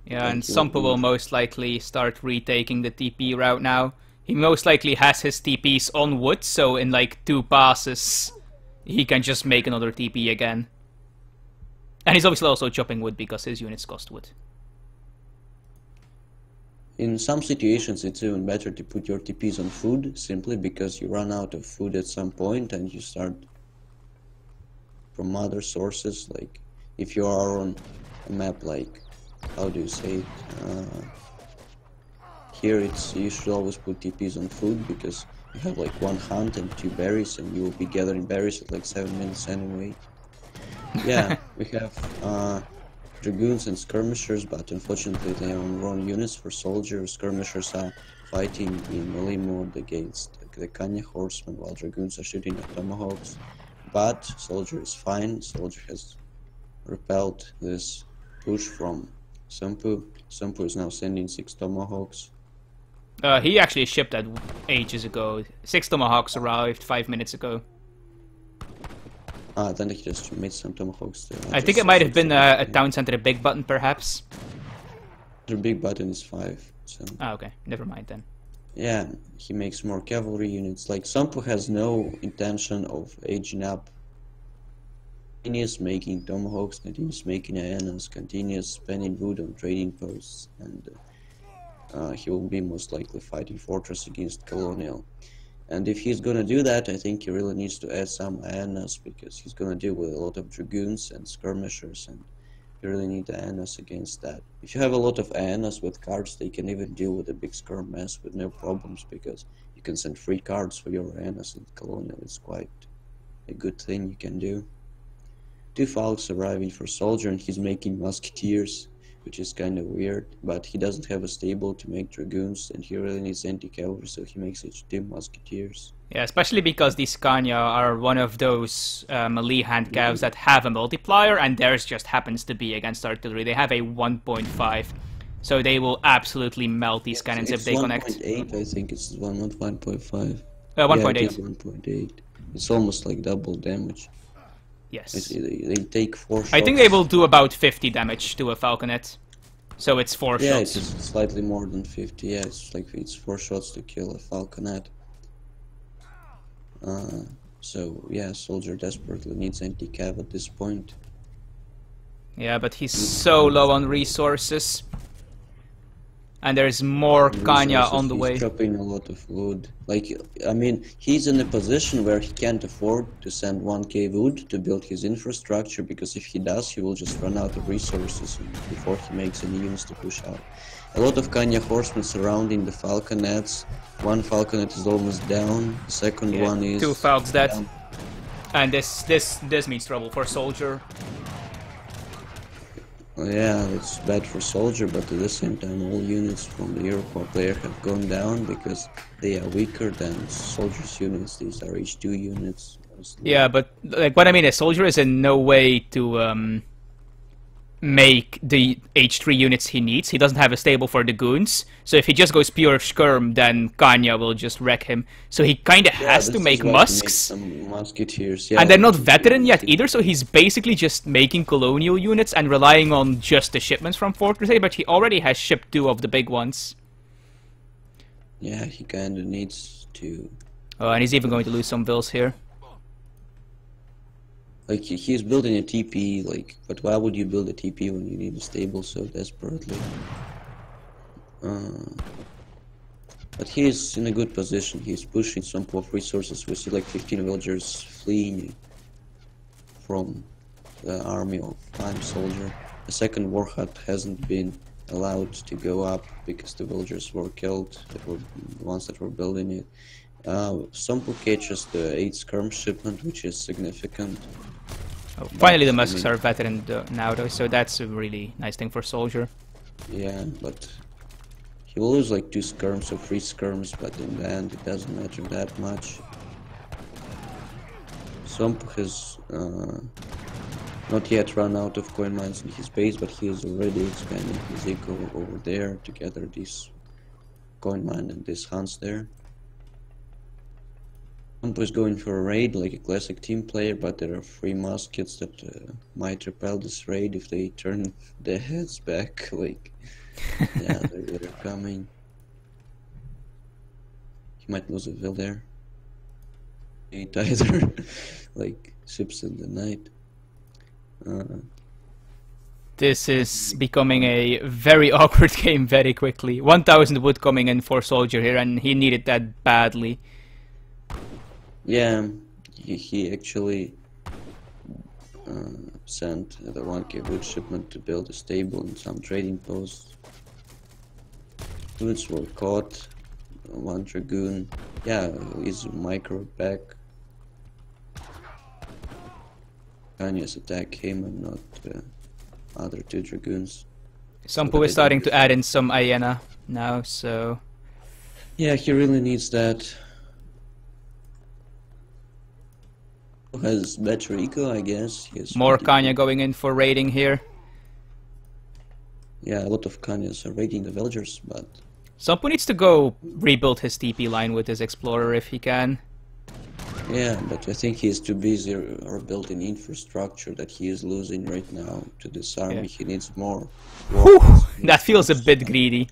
Yeah, and Somppu will most likely start retaking the TP route now. He most likely has his TPs on wood, so in like 2 passes, he can just make another TP again. And he's obviously also chopping wood because his units cost wood. In some situations, it's even better to put your TPs on food, simply because you run out of food at some point and you start from other sources. Like if you are on a map like, how do you say it? Here you should always put TPs on food, because you have like 1 hunt and 2 berries, and you will be gathering berries at like 7 minutes anyway. Yeah, we have dragoons and skirmishers, but unfortunately they are on wrong units for soldiers. Skirmishers are fighting in melee mode against the Kanya horsemen, while dragoons are shooting at tomahawks. But Soldier is fine. Soldier has repelled this push from Somppu. Somppu is now sending 6 tomahawks. He actually shipped that ages ago. 6 tomahawks arrived 5 minutes ago. Then he just made some tomahawks there. I think it might have been a town center big button, perhaps. The big button is 5, so... Okay, never mind then. Yeah, he makes more cavalry units. Like, Somppu has no intention of aging up. Continuous making tomahawks, continuous making hyenas, continuous spending wood on trading posts, and he will be most likely fighting Fortress against Colonial. And if he's gonna do that, I think he really needs to add some hyenas, because he's gonna deal with a lot of dragoons and skirmishers, and you really need hyenas against that. If you have a lot of hyenas with cards, they can even deal with a big skirm mess with no problems, because you can send free cards for your hyenas in Colonial. It's quite a good thing you can do. 2 Falcons arriving for Soldier, and he's making musketeers, which is kind of weird, but he doesn't have a stable to make dragoons, and he really needs anti-cavalry, so he makes each 2 musketeers. Yeah, especially because these Kanya are one of those melee hand calves that have a multiplier, and theirs just happens to be against artillery. They have a 1.5, so they will absolutely melt these cannons if they connect. 1.8, I think it's 1.5. 1.8. Yeah, 1.8. It's almost like double damage. Yes. They take 4 shots. I think they will do about 50 damage to a falconet. So it's 4 yeah, shots. Yeah, it's slightly more than 50. Yeah, it's 4 shots to kill a falconet. So yeah, Soldier desperately needs anti-cav at this point. Yeah, but he's so low on resources. And there's more Kanya resources. on the way. He's chopping a lot of wood. Like, I mean, he's in a position where he can't afford to send 1k wood to build his infrastructure, because if he does, he will just run out of resources before he makes any units to push out. A lot of Kanya horsemen surrounding the falconets. One falconet is almost down. The second one is 2 falcons dead. down. And this means trouble for soldier. Yeah, it's bad for soldier, but at the same time all units from the Europa player have gone down because they are weaker than soldier's units. These are H2 units. Yeah, but like what I mean is soldier is in no way to make the H3 units he needs. He doesn't have a stable for the goons, so if he just goes pure skirm, then Kanya will just wreck him. So he kinda has to make musks. Some musketeers, yeah, And they're not veteran yet either, so he's basically just making colonial units and relying on just the shipments from Fortress A, but he already has shipped 2 of the big ones. Yeah, he kinda needs to... Oh, and he's even going to lose some vills here. Like, he's building a TP, like, but why would you build a TP when you need a stable so desperately? But he's in a good position. He's pushing some of resources. We see like 15 villagers fleeing from the army of IAmSoldier. The second war hut hasn't been allowed to go up because the villagers were killed. That were the ones that were building it. SomppuKunkku catches the 8 skirm shipment, which is significant. Oh, finally the musks are veteran now though, so that's a really nice thing for soldier. Yeah, but he will lose like 2 skirms or 3 skirms, but in the end it doesn't matter that much. Somppu has not yet run out of coin mines in his base, but he is already expanding his eco over there to gather this coin mine and this hunts there. Somppu is going for a raid like a classic team player, but there are 3 muskets that might repel this raid if they turn their heads back. Like, yeah, they're coming. He might lose a vill there. Ain't either. Like ships in the night. This is becoming a very awkward game very quickly. 1000 wood coming in for soldier here, and he needed that badly. Yeah, he actually sent the 1k wood shipment to build a stable and some trading posts. Units were caught. 1 dragoon. Yeah, he's micro back. Kanya's attack him and not the other 2 dragoons. Somppu is starting to add in some Iena now, so... Yeah, he really needs that. Has better eco, I guess. He has more Kanya going in for raiding here. Yeah, a lot of Kanyas are raiding the villagers, but... Somppu needs to go rebuild his TP line with his explorer if he can. Yeah, but I think he's too busy rebuilding infrastructure that he is losing right now to this army. Yeah. He needs more. That feels a bit greedy.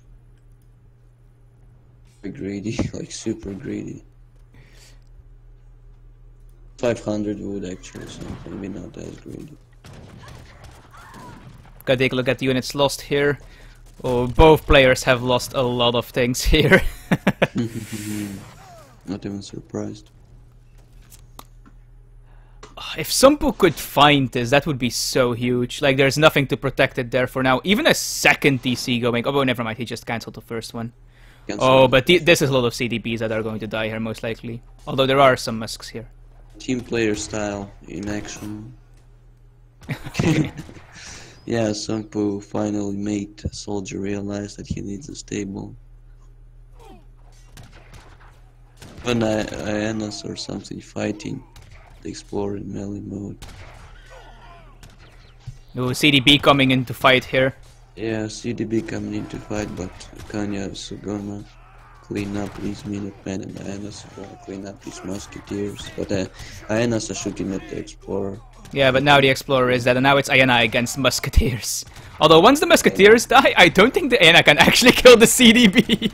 Greedy, like super greedy. 500 wood actually, so maybe not as greedy. Gotta take a look at the units lost here. Oh, both players have lost a lot of things here. Not even surprised. If Somppu could find this, that would be so huge. Like, there's nothing to protect it there for now. Even a second TC going... Oh, never mind, he just cancelled the first one. Oh, but this is a lot of CDBs that are going to die here, most likely. Although there are some musks here. Team player style in action. Yeah, Somppu finally made soldier realize that he needs a stable. When Aenas or something fighting the explorer in melee mode. No, CDB coming in to fight here. Yeah, CDB coming in to fight, but Kanya is gonna clean up these Minutemen and Aenas are gonna clean up these musketeers. But Aenas are shooting at the explorer. Yeah, but now the explorer is dead, and now it's Aena against musketeers. Although once the musketeers die, I don't think the Aena can actually kill the CDB.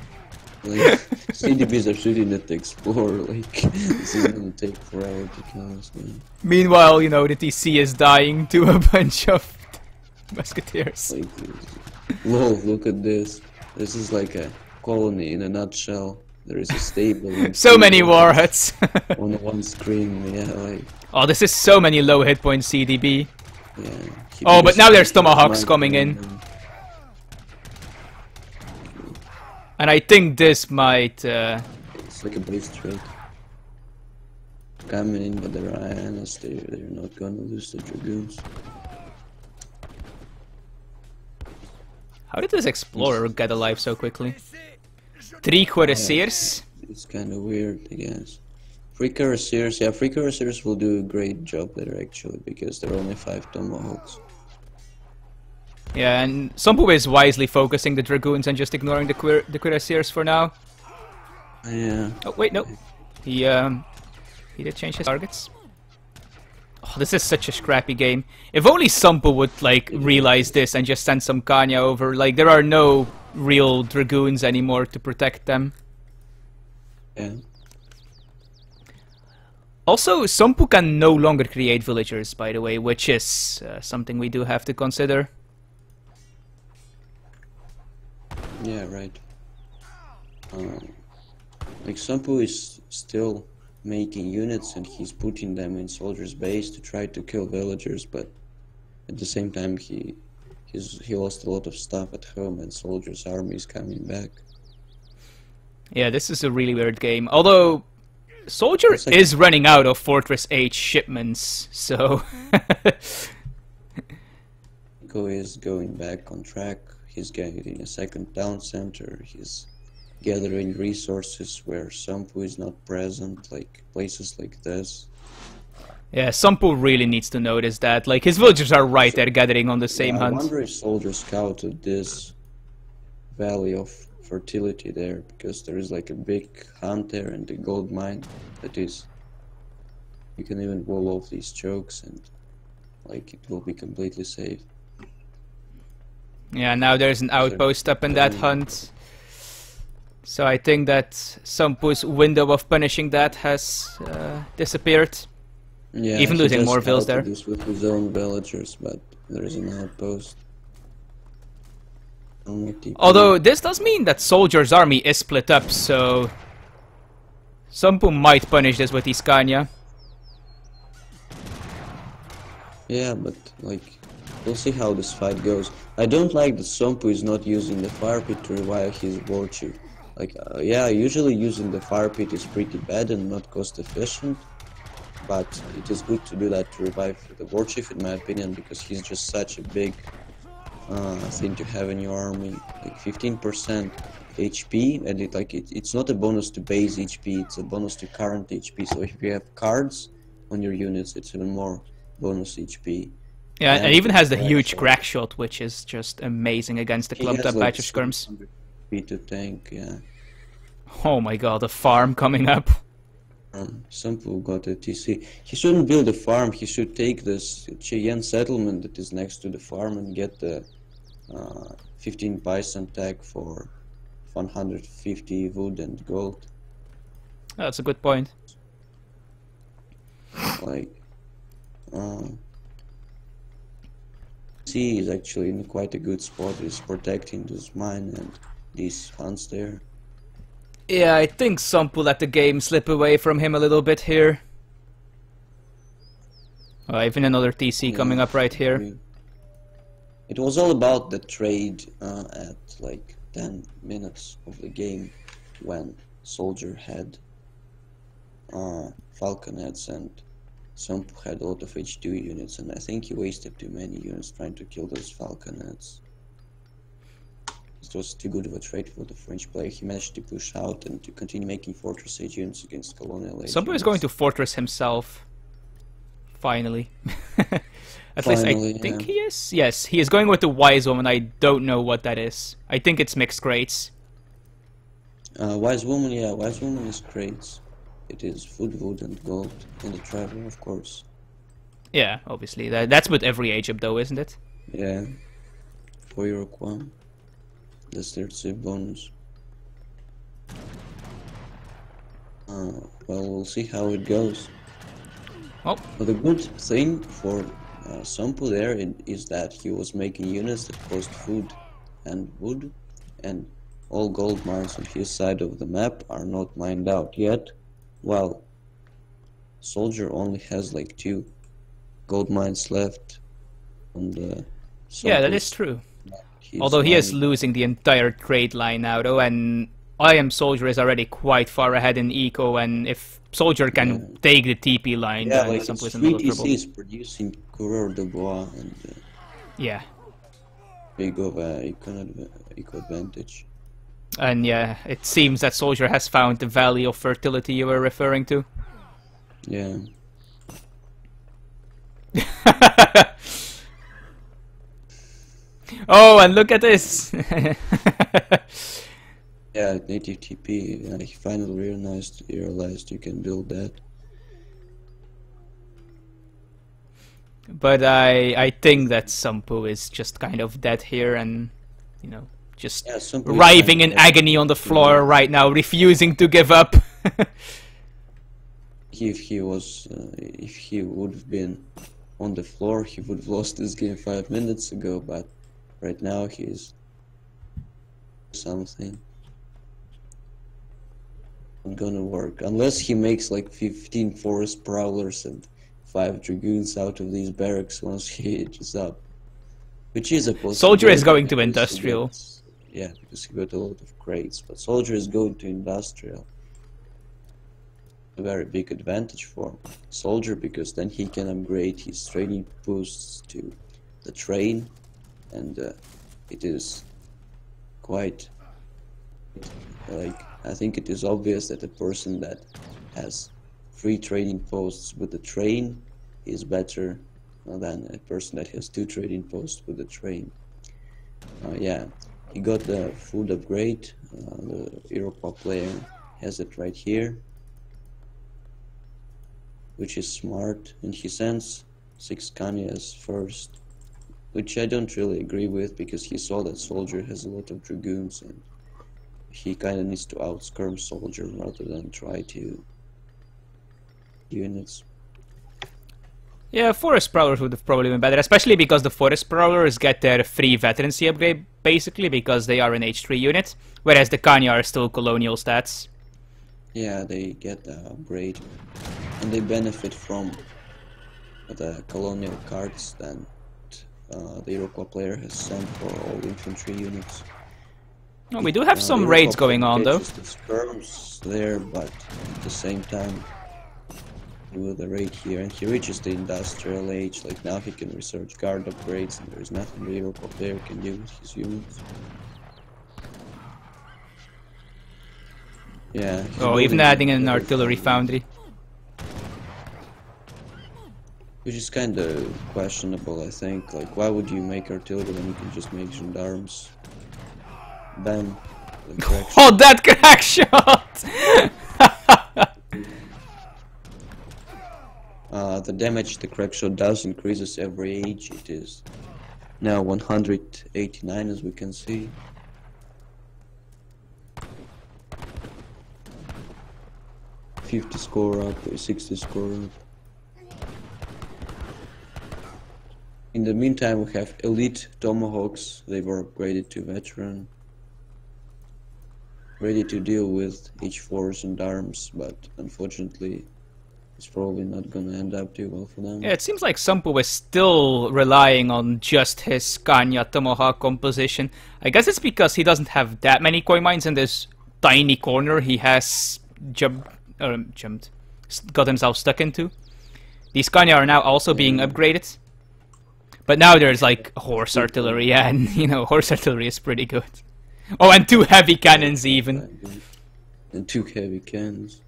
Like, CDBs are shooting at the explorer, like, this is gonna take forever to kill us, man. Meanwhile, you know, the TC is dying to a bunch of musketeers. Like, lol, look at this. This is like a colony in a nutshell. There is a stable. And So many warheads. on one screen, yeah, like. Oh, this is so many low hit points CDB. Yeah. Oh, but now there's tomahawks coming in. And I think this might... It's like a base trade. Coming in, but they're IANs, they're not gonna lose the Dragoons. How did this Explorer get alive so quickly? 3 Cuirassiers? It's kinda weird, I guess. 3 Cuirassiers, yeah, 3 Cuirassiers will do a great job there actually, because there are only 5 tomahawks. Yeah, and Sompu is wisely focusing the Dragoons and just ignoring the Cuirassiers for now. Yeah. Oh, wait, no. He did change his targets. Oh, this is such a scrappy game. If only Sompu would, like, realize this and just send some Kanya over. Like, there are no real Dragoons anymore to protect them. Yeah. Also, Sompu can no longer create villagers, by the way, which is something we do have to consider. Yeah, right. Like, Sompu is still making units and he's putting them in soldiers' base to try to kill villagers, but at the same time he lost a lot of stuff at home and soldiers' army is coming back. Yeah, this is a really weird game. Although Soldier is running out of Fortress H shipments, so Go is going back on track. He's getting a second town center. He's gathering resources where Sompu is not present, like places like this. Yeah, Sompu really needs to notice that. Like, his villagers are right there gathering on the same hunt. I wonder if soldiers scouted this valley of fertility there, because there is like a big hunt there and a gold mine that is... You can even wall off these chokes and like it will be completely safe. Yeah, now there's an outpost up in that hunt. So I think that Sompu's window of punishing that has disappeared. Yeah, even losing more vills there. This with his own villagers, but there is an outpost. Although this does mean that Soldier's army is split up, so Sompu might punish this with Iskania. Yeah, but like, we'll see how this fight goes. I don't like that Sompu is not using the fire pit to revive his war chief. Like, yeah, usually using the fire pit is pretty bad and not cost efficient, but it is good to do that to revive the war chief, in my opinion, because he's just such a big thing to have in your army. Like 15% HP, and it's not a bonus to base HP, it's a bonus to current HP. So if you have cards on your units, it's even more bonus HP. Yeah, and it even has the huge crack shot, which is just amazing against the clubbed up batch of skirms. To tank, yeah. Oh my god, a farm coming up. Sompu got a TC. He shouldn't build a farm, he should take this Cheyenne settlement that is next to the farm and get the 15 bison tag for 150 wood and gold. That's a good point. Like, C is actually in quite a good spot. He's protecting this mine and these hunts there. Yeah, I think Sompu let the game slip away from him a little bit here. Oh, even another TC coming up right here. It was all about the trade at like 10 minutes of the game when Soldier had falconets and Sompu had a lot of H2 units, and I think he wasted too many units trying to kill those falconets. It was too good of a trade for the French player. He managed to push out and to continue making Fortress Age units against Colonial Age. Sompu is going to Fortress himself. Finally. At least I think he is. Yes, he is going with the Wise Woman. I don't know what that is. I think it's mixed crates. Wise Woman, yeah, Wise Woman is crates. It is food, wood, and gold, and the traveler, of course. Yeah, obviously. That's with every age up, though, isn't it? Yeah. For Iroquois. That's their save bonus. Well, we'll see how it goes. Oh. But the good thing for Sompu there is that he was making units that cost food and wood, and all gold mines on his side of the map are not mined out yet, while Soldier only has like 2 gold mines left on the Yeah, that is true. He's Although he is mining. losing the entire trade line now, though, and IAmSoldier is already quite far ahead in eco, and if Soldier can take the TP line, Yeah, then like Sampu is it's in a 3 lot of trouble. TCs producing Coureur de Bois and Yeah. big of a eco advantage. And yeah, it seems that Soldier has found the Valley of Fertility you were referring to. Yeah. Oh, and look at this! Yeah, native TP. He finally realized you can build that. But I think that Sampu is just kind of dead here, and you know, just Yeah, Sampu is writhing kind in of agony on the floor right now, refusing to give up. If he would have been on the floor, he would have lost this game 5 minutes ago. But right now he's something. Not gonna work unless he makes like 15 forest prowlers and 5 dragoons out of these barracks once he ages up, which is a possibility. Soldier is going to because he industrial. yeah, because he got a lot of crates, but Soldier is going to industrial. A very big advantage for Soldier, because then he can upgrade his training boosts to the train, and it is quite like, I think it is obvious that a person that has 3 trading posts with the train is better than a person that has 2 trading posts with the train. Yeah, he got the food upgrade. The Europa player has it right here, which is smart, and he sends 6 Kanyas first, which I don't really agree with, because he saw that Soldier has a lot of dragoons and he kind of needs to outskirm Soldier rather than try to units. Yeah, Forest Prowlers would have probably been better, especially because the Forest Prowlers get their free veterancy upgrade, basically, because they are an H3 unit, whereas the Kanya are still colonial stats. Yeah, they get the upgrade, and they benefit from the colonial cards that the Iroquois player has sent for all infantry units. Oh, we do have some The raids Iroquois going on, though. gets the skirms there, but at the same time, with the raid here, and he reaches the industrial age. Like, now he can research guard upgrades, and there's nothing the Iroquois player can do with his units. Yeah. Oh, even adding an artillery foundry. Which is kind of questionable, I think. Like, why would you make artillery when you can just make gendarmes? Bam. Oh, that crack shot! The damage the crack shot does increases every age. It is now 189, as we can see. $50 score up, $60 score up. In the meantime, we have elite tomahawks. They were upgraded to veteran, ready to deal with H4s and arms, but unfortunately it's probably not gonna end up too well for them. Yeah, it seems like Sampu is still relying on just his Kanya Tomahawk composition. I guess it's because he doesn't have that many coin mines in this tiny corner he has got himself stuck into. These Kanya are now also being upgraded. But now there's like horse artillery, yeah, and you know, horse artillery is pretty good. Oh, and 2 heavy cannons even. And 2 heavy cannons.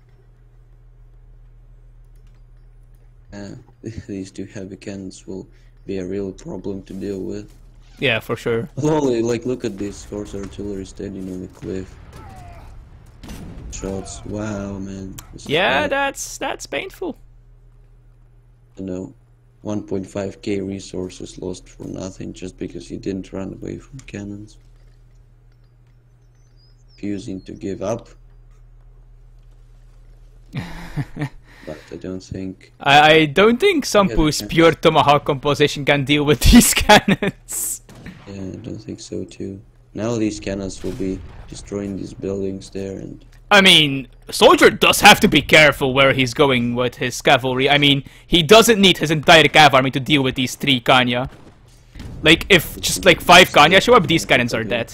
These 2 heavy cannons will be a real problem to deal with. Yeah, for sure. Holy, like, look at this horse artillery standing on the cliff. Shots, wow, man. Yeah, that's painful. You know, 1.5k resources lost for nothing just because he didn't run away from cannons. Refusing to give up. But I don't think... I don't think Sampu's pure Tomahawk composition can deal with these cannons. Yeah, I don't think so too. Now these cannons will be destroying these buildings there, and I mean, Soldier does have to be careful where he's going with his cavalry. I mean, he doesn't need his entire cav army to deal with these 3 Kanya. Like, if just like 5 Kanya show up, these cannons are dead.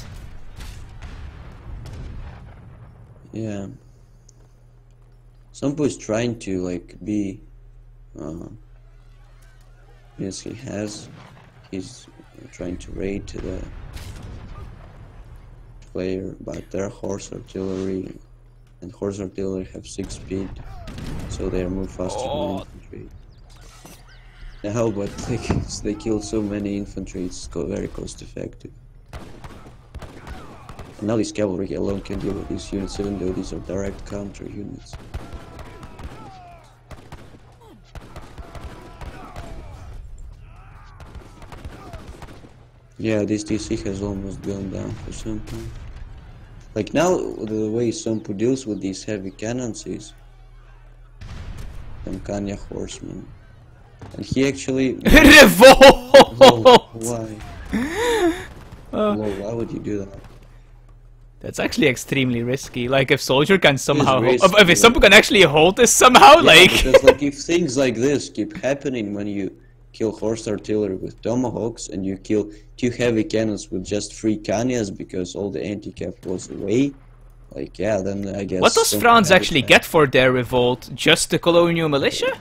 yeah. Somppu is trying to like be, yes, he's trying to raid the player, but their horse artillery and horse artillery have 6 speed, so they move faster than infantry. Now, but they killed so many infantry, it's very cost effective. And now this cavalry alone can deal with these units, even though these are direct counter units. Yeah, this DC has almost gone down for Somppu. Like now, the way Somppu deals with these heavy cannons is some Kanya horsemen. And he actually... Revolt! Whoa, why? Whoa, why would you do that? That's actually extremely risky. Like, if Soldier can somehow... risky, if Somppu can actually hold this somehow, yeah, like... because like if things like this keep happening when you kill horse artillery with tomahawks and you kill 2 heavy cannons with just 3 Kanyas because all the anti-cap was away, like, yeah, then I guess... What does France actually get for their revolt? Just the colonial militia?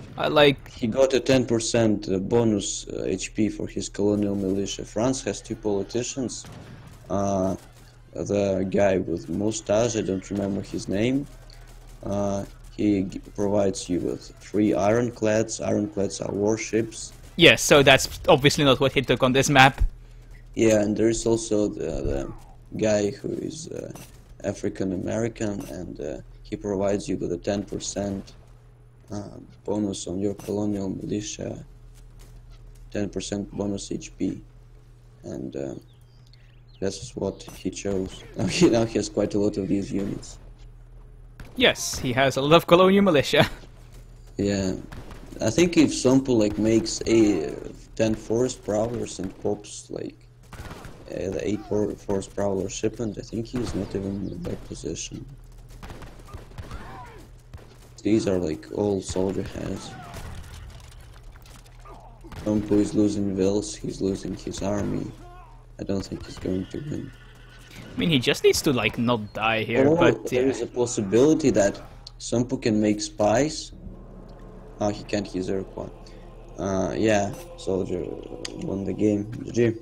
He got a 10% bonus HP for his colonial militia. France has 2 politicians. The guy with mustache, I don't remember his name. He provides you with 3 ironclads. Ironclads are warships. Yes, so that's obviously not what he took on this map. Yeah, and there is also the guy who is African American, and he provides you with a 10% bonus on your colonial militia, 10% bonus HP, and that's what he chose. Now he has quite a lot of these units. Yes, he has a lot of colonial militia. Yeah, I think if Somppu like makes 10 forest prowlers and pops like the 8 forest prowler shipment, I think he's not even in a bad position. These are like all Soldier has. Somppu is losing Vils, he's losing his army. I don't think he's going to win. I mean, he just needs to like not die here, Or but there is a possibility that Somppu can make spies. Oh, he can't, he's Iroquois. Yeah, Soldier won the game. GG.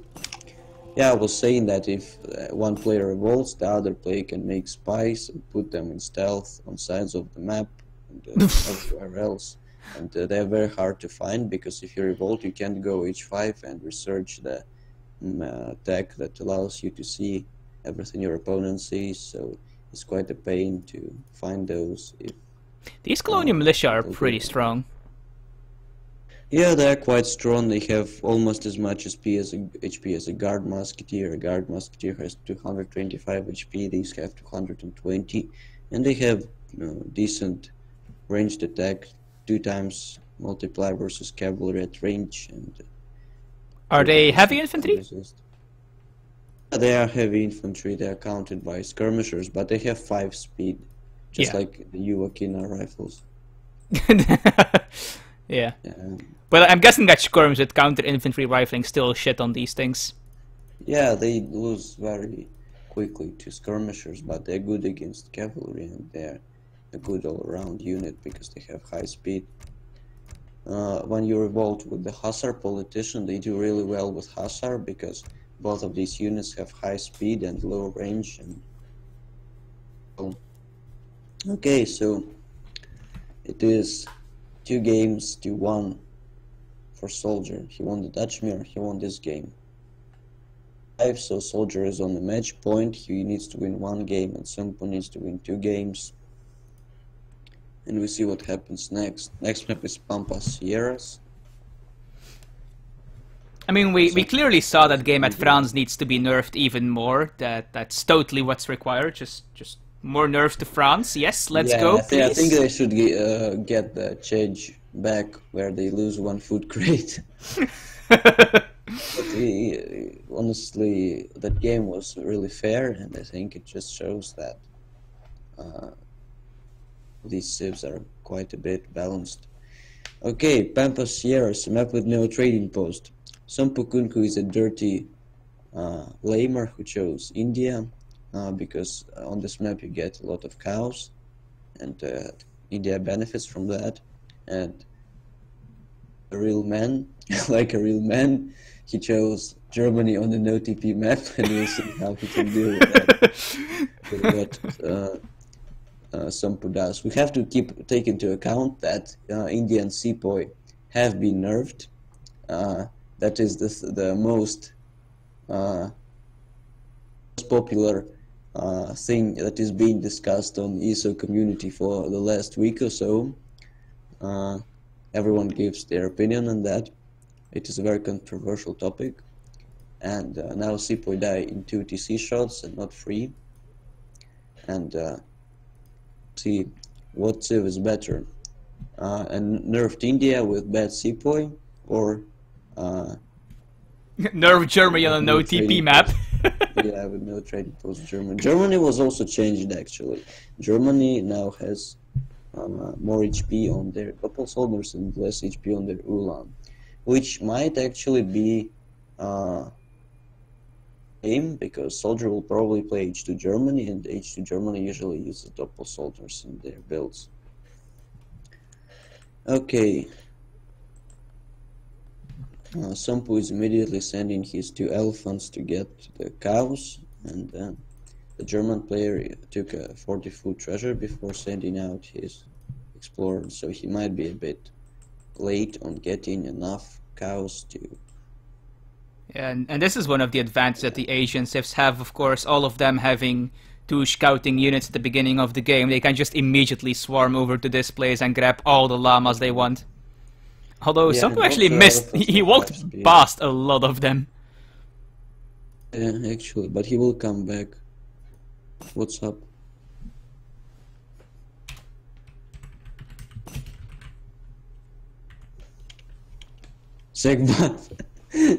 Yeah, I was saying that if one player revolts, the other player can make spies and put them in stealth on sides of the map and everywhere else. And they're very hard to find, because if you revolt, you can't go H5 and research the tech that allows you to see everything your opponent sees, so it's quite a pain to find those. These colonial militia are pretty strong. Yeah, they're quite strong. They have almost as much HP as a guard musketeer. A guard musketeer has 225 HP, these have 220, and they have decent ranged attack, 2 times multiply versus cavalry at range. And are they heavy infantry? They are heavy infantry, they are counted by skirmishers, but they have 5 speed, just like the Yuakina rifles. Yeah. But I'm guessing that skirms with counter infantry rifling still shit on these things. Yeah, they lose very quickly to skirmishers, but they're good against cavalry, and they're a good all-around unit because they have high speed. When you revolt with the Hussar politician, they do really well with Hussar because both of these units have high speed and low range. And okay, so it is 2 games to 1 for Soldier. He won the Dutch mirror, he won this game. So Soldier is on the match point, he needs to win 1 game and Somppu needs to win 2 games. And we see what happens next. Next map is Pampas Sierras. I mean, we clearly saw that game at France needs to be nerfed even more. That's totally what's required. Just more nerfs to France. Yes, let's go, please. I think they should get the change back where they lose 1 food crate. But honestly, that game was really fair, and I think it just shows that these civs are quite a bit balanced. Okay, Pampas Sierras, a map with no trading post. SomppuKunkku is a dirty lamer who chose India because on this map you get a lot of cows, and India benefits from that. And a real man, like a real man, he chose Germany on the no TP map, and we'll see how he can deal with that. What Somppu does. We have to take into account that Indian sepoy have been nerfed. That is the most popular thing that is being discussed on ESO-Community for the last week or so. Everyone gives their opinion on that. It is a very controversial topic. And now sepoy die in 2 TC shots and not 3. And see what civ is better. And nerfed India with bad sepoy, or nerf Germany on a no TP map. Yeah, with no trading post Germany. Germany was also changed actually. Germany now has more HP on their couple soldiers and less HP on their Ulan, which might actually be aim, because soldier will probably play H2 Germany, and H2 Germany usually uses doppel soldiers in their builds. Okay. Somppu is immediately sending his 2 elephants to get the cows, and the German player took a 40-foot treasure before sending out his explorer, so he might be a bit late on getting enough cows to... Yeah, and this is one of the advantages that the Asian civs have, of course, all of them having 2 scouting units at the beginning of the game. They can just immediately swarm over to this place and grab all the llamas they want. Although Yeah, Somppu and actually also missed, elephants he have walked fast speed. past a lot of them. Yeah, actually, but he will come back. What's up? Segbath.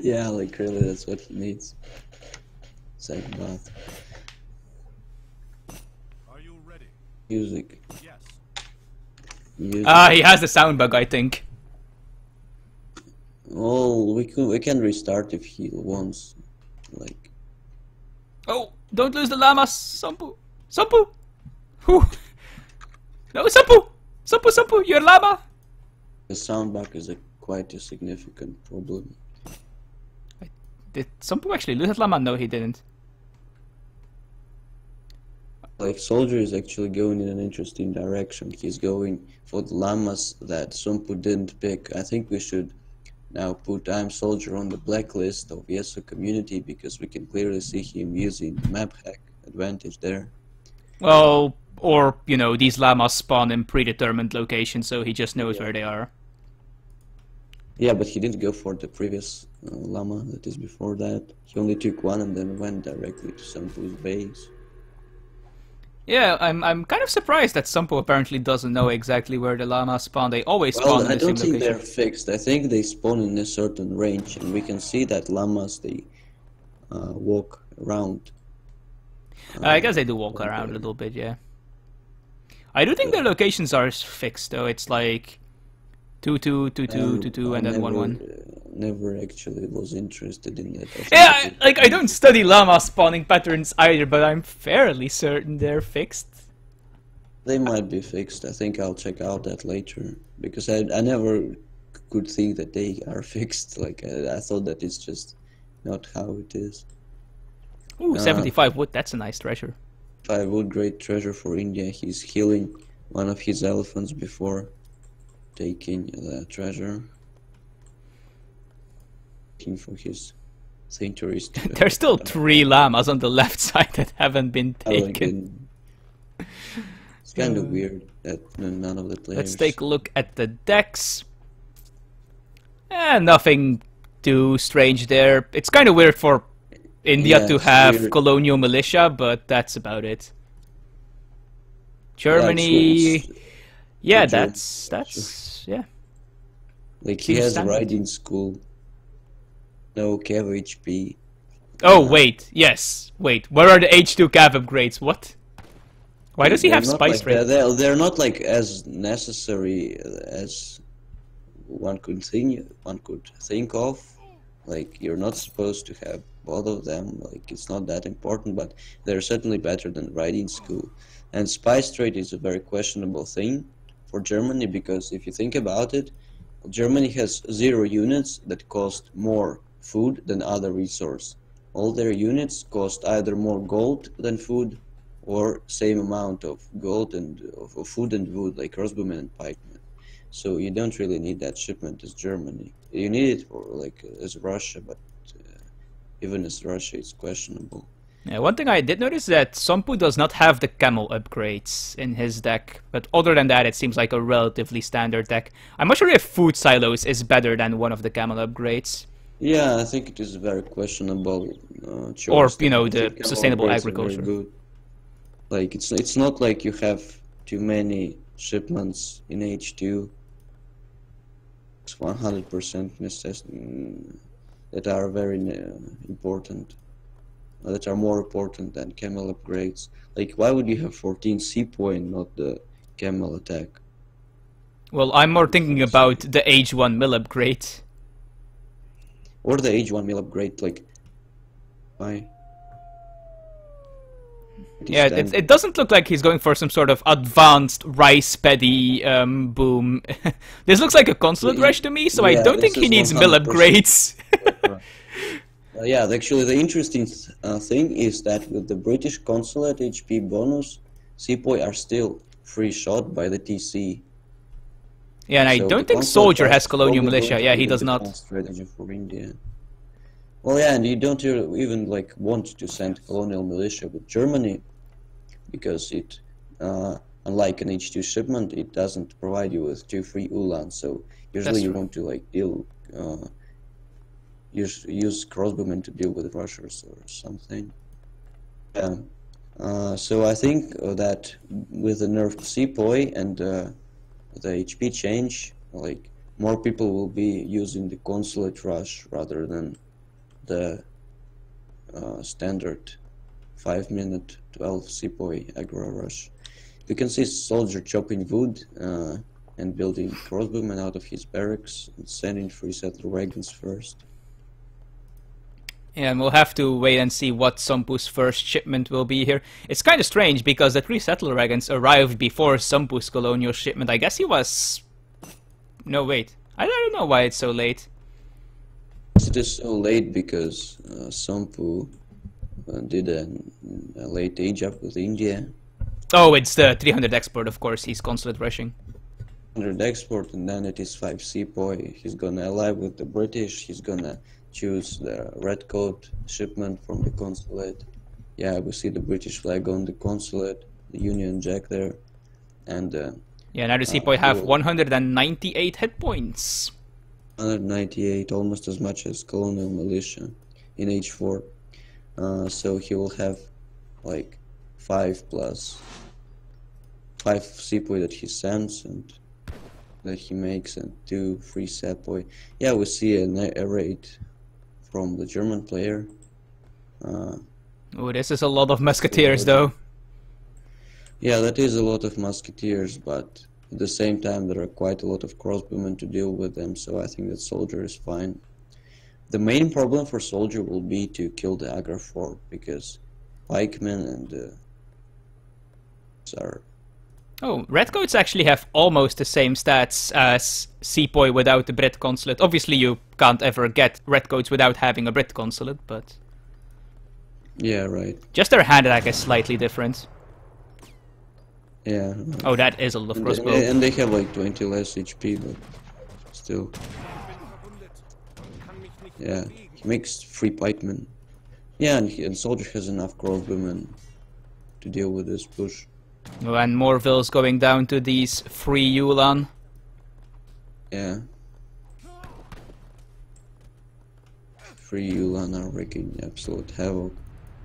Yeah, like really, that's what he needs. Segbath. Are you ready? Music. Yes. Music. He has the sound bug, I think. Oh, we can restart if he wants. Like, Oh, don't lose the llamas, Somppu! Somppu! Whew. No, Somppu! Somppu, you're llama! the sound bug is quite a significant problem. Did Somppu actually lose that llama? No, he didn't. Like, soldier is actually going in an interesting direction. He's going for the llamas that Somppu didn't pick. I think we should now put IAmSoldier on the blacklist of ESO-Community, because we can clearly see him using the map hack advantage there. Well, or, you know, these llamas spawn in predetermined locations, so he just knows where they are. Yeah, but he didn't go for the previous llama that is before that. He only took one and then went directly to Somppu's base. Yeah, I'm kind of surprised that Somppu apparently doesn't know exactly where the llamas spawn. They always spawn in I the same don't think location. they're fixed. I think they spawn in a certain range, and we can see that llamas, they walk around. I guess they do walk around a little bit, yeah. I do think their locations are fixed, though. It's like 2-2, 2-2, 2-2, and then 1-1. Never actually was interested in that. Yeah, I don't study llama spawning patterns either, but I'm fairly certain they're fixed. They might be fixed. I think I'll check out that later, because I never could think that they are fixed. Like, I thought that it's just not how it is. Ooh, 75 wood, that's a nice treasure. 5 wood, great treasure for India. He's healing one of his elephants before taking the treasure. Looking for his centuries. There's still 3 llamas on the left side that haven't been taken. It's kind of weird that none of the players... Let's take a look at the decks. Nothing too strange there. It's kind of weird for India to have colonial militia, but that's about it. Germany... Yeah, that's yeah. Like, he has a riding school, no cav HP, Oh, wait. Yes. Wait. Where are the H2 cav upgrades? What? Why does he have spice rate? They're not like as necessary as one could think of. Like, you're not supposed to have both of them. Like, it's not that important, but they're certainly better than riding school. And spice trade is a very questionable thing for Germany, because if you think about it, Germany has 0 units that cost more food than other resource. All their units cost either more gold than food, or same amount of gold and of food and wood, like crossbowmen and pikemen. So you don't really need that shipment as Germany. You need it for like as Russia, but even as Russia, it's questionable. Yeah, one thing I did notice is that Sompu does not have the camel upgrades in his deck, but other than that, it seems like a relatively standard deck. I'm not sure if food silos is better than one of the camel upgrades. Yeah, I think it is a very questionable choice. Or, you know, the sustainable agriculture. Good. Like, it's not like you have too many shipments in H2. It's 100% necessary that are very important. That are more important than camel upgrades. Like, why would you have 14 sepoy and not the camel attack? Well, I'm more thinking about the H1 mill upgrade. Or the H1 mill upgrade, like, why? Yeah, it doesn't look like he's going for some sort of advanced rice paddy boom. This looks like a consulate rush to me, so I don't think he needs mill upgrades. Yeah, actually the interesting thing is that with the British consulate HP bonus, sepoy are still free shot by the TC. Yeah, and I don't think Soldier has colonial militia. Yeah, he does not. Strategy for India. Well, yeah, and you don't even like want to send colonial militia with Germany, because it, unlike an H2 shipment, it doesn't provide you with 2 free ulans. So usually you want to like use crossbowmen to deal with Russians or something. So I think that with the nerfed sepoy and the HP change, like, more people will be using the consulate rush rather than the standard 5-minute 12 sepoy aggro rush. You can see Soldier chopping wood and building crossbowmen out of his barracks and sending free settler wagons first. Yeah, and we'll have to wait and see what Sompu's first shipment will be here. It's kind of strange because the 3 settler wagons arrived before Sompu's colonial shipment. I guess he was... No, wait. I don't know why it's so late. It is so late because Sompu did a late age up with India. Oh, it's the 300 export, of course. He's consulate rushing. 100 export, and then it is 5 sepoy. He's gonna ally with the British. He's gonna choose the red coat shipment from the consulate. Yeah, we see the British flag on the consulate, the Union Jack there, and yeah, now the sepoy have 198 hit points. 198, almost as much as colonial militia in H4. So he will have like 5 sepoy that he sends and that he makes, and 2 free sepoy. Yeah, we see a raid from the German player. Oh, this is a lot of musketeers, though. Yeah, that is a lot of musketeers, but at the same time there are quite a lot of crossbowmen to deal with them, so I think that Soldier is fine. The main problem for Soldier will be to kill the aggro fort, because pikemen and are... Oh, redcoats actually have almost the same stats as sepoy without the Brit consulate. Obviously you can't ever get redcoats without having a Brit consulate, but... Yeah, right. Just their hand attack is slightly different. Yeah. Oh, that is a lot of crossbow. And they have like 20 less HP, but still. Yeah, he makes 3 pikemen. Yeah, and Soldier has enough crossbowmen to deal with this push. Oh, and more vills going down to these 3 Yulan. Yeah. 3 Yulan are wreaking absolute havoc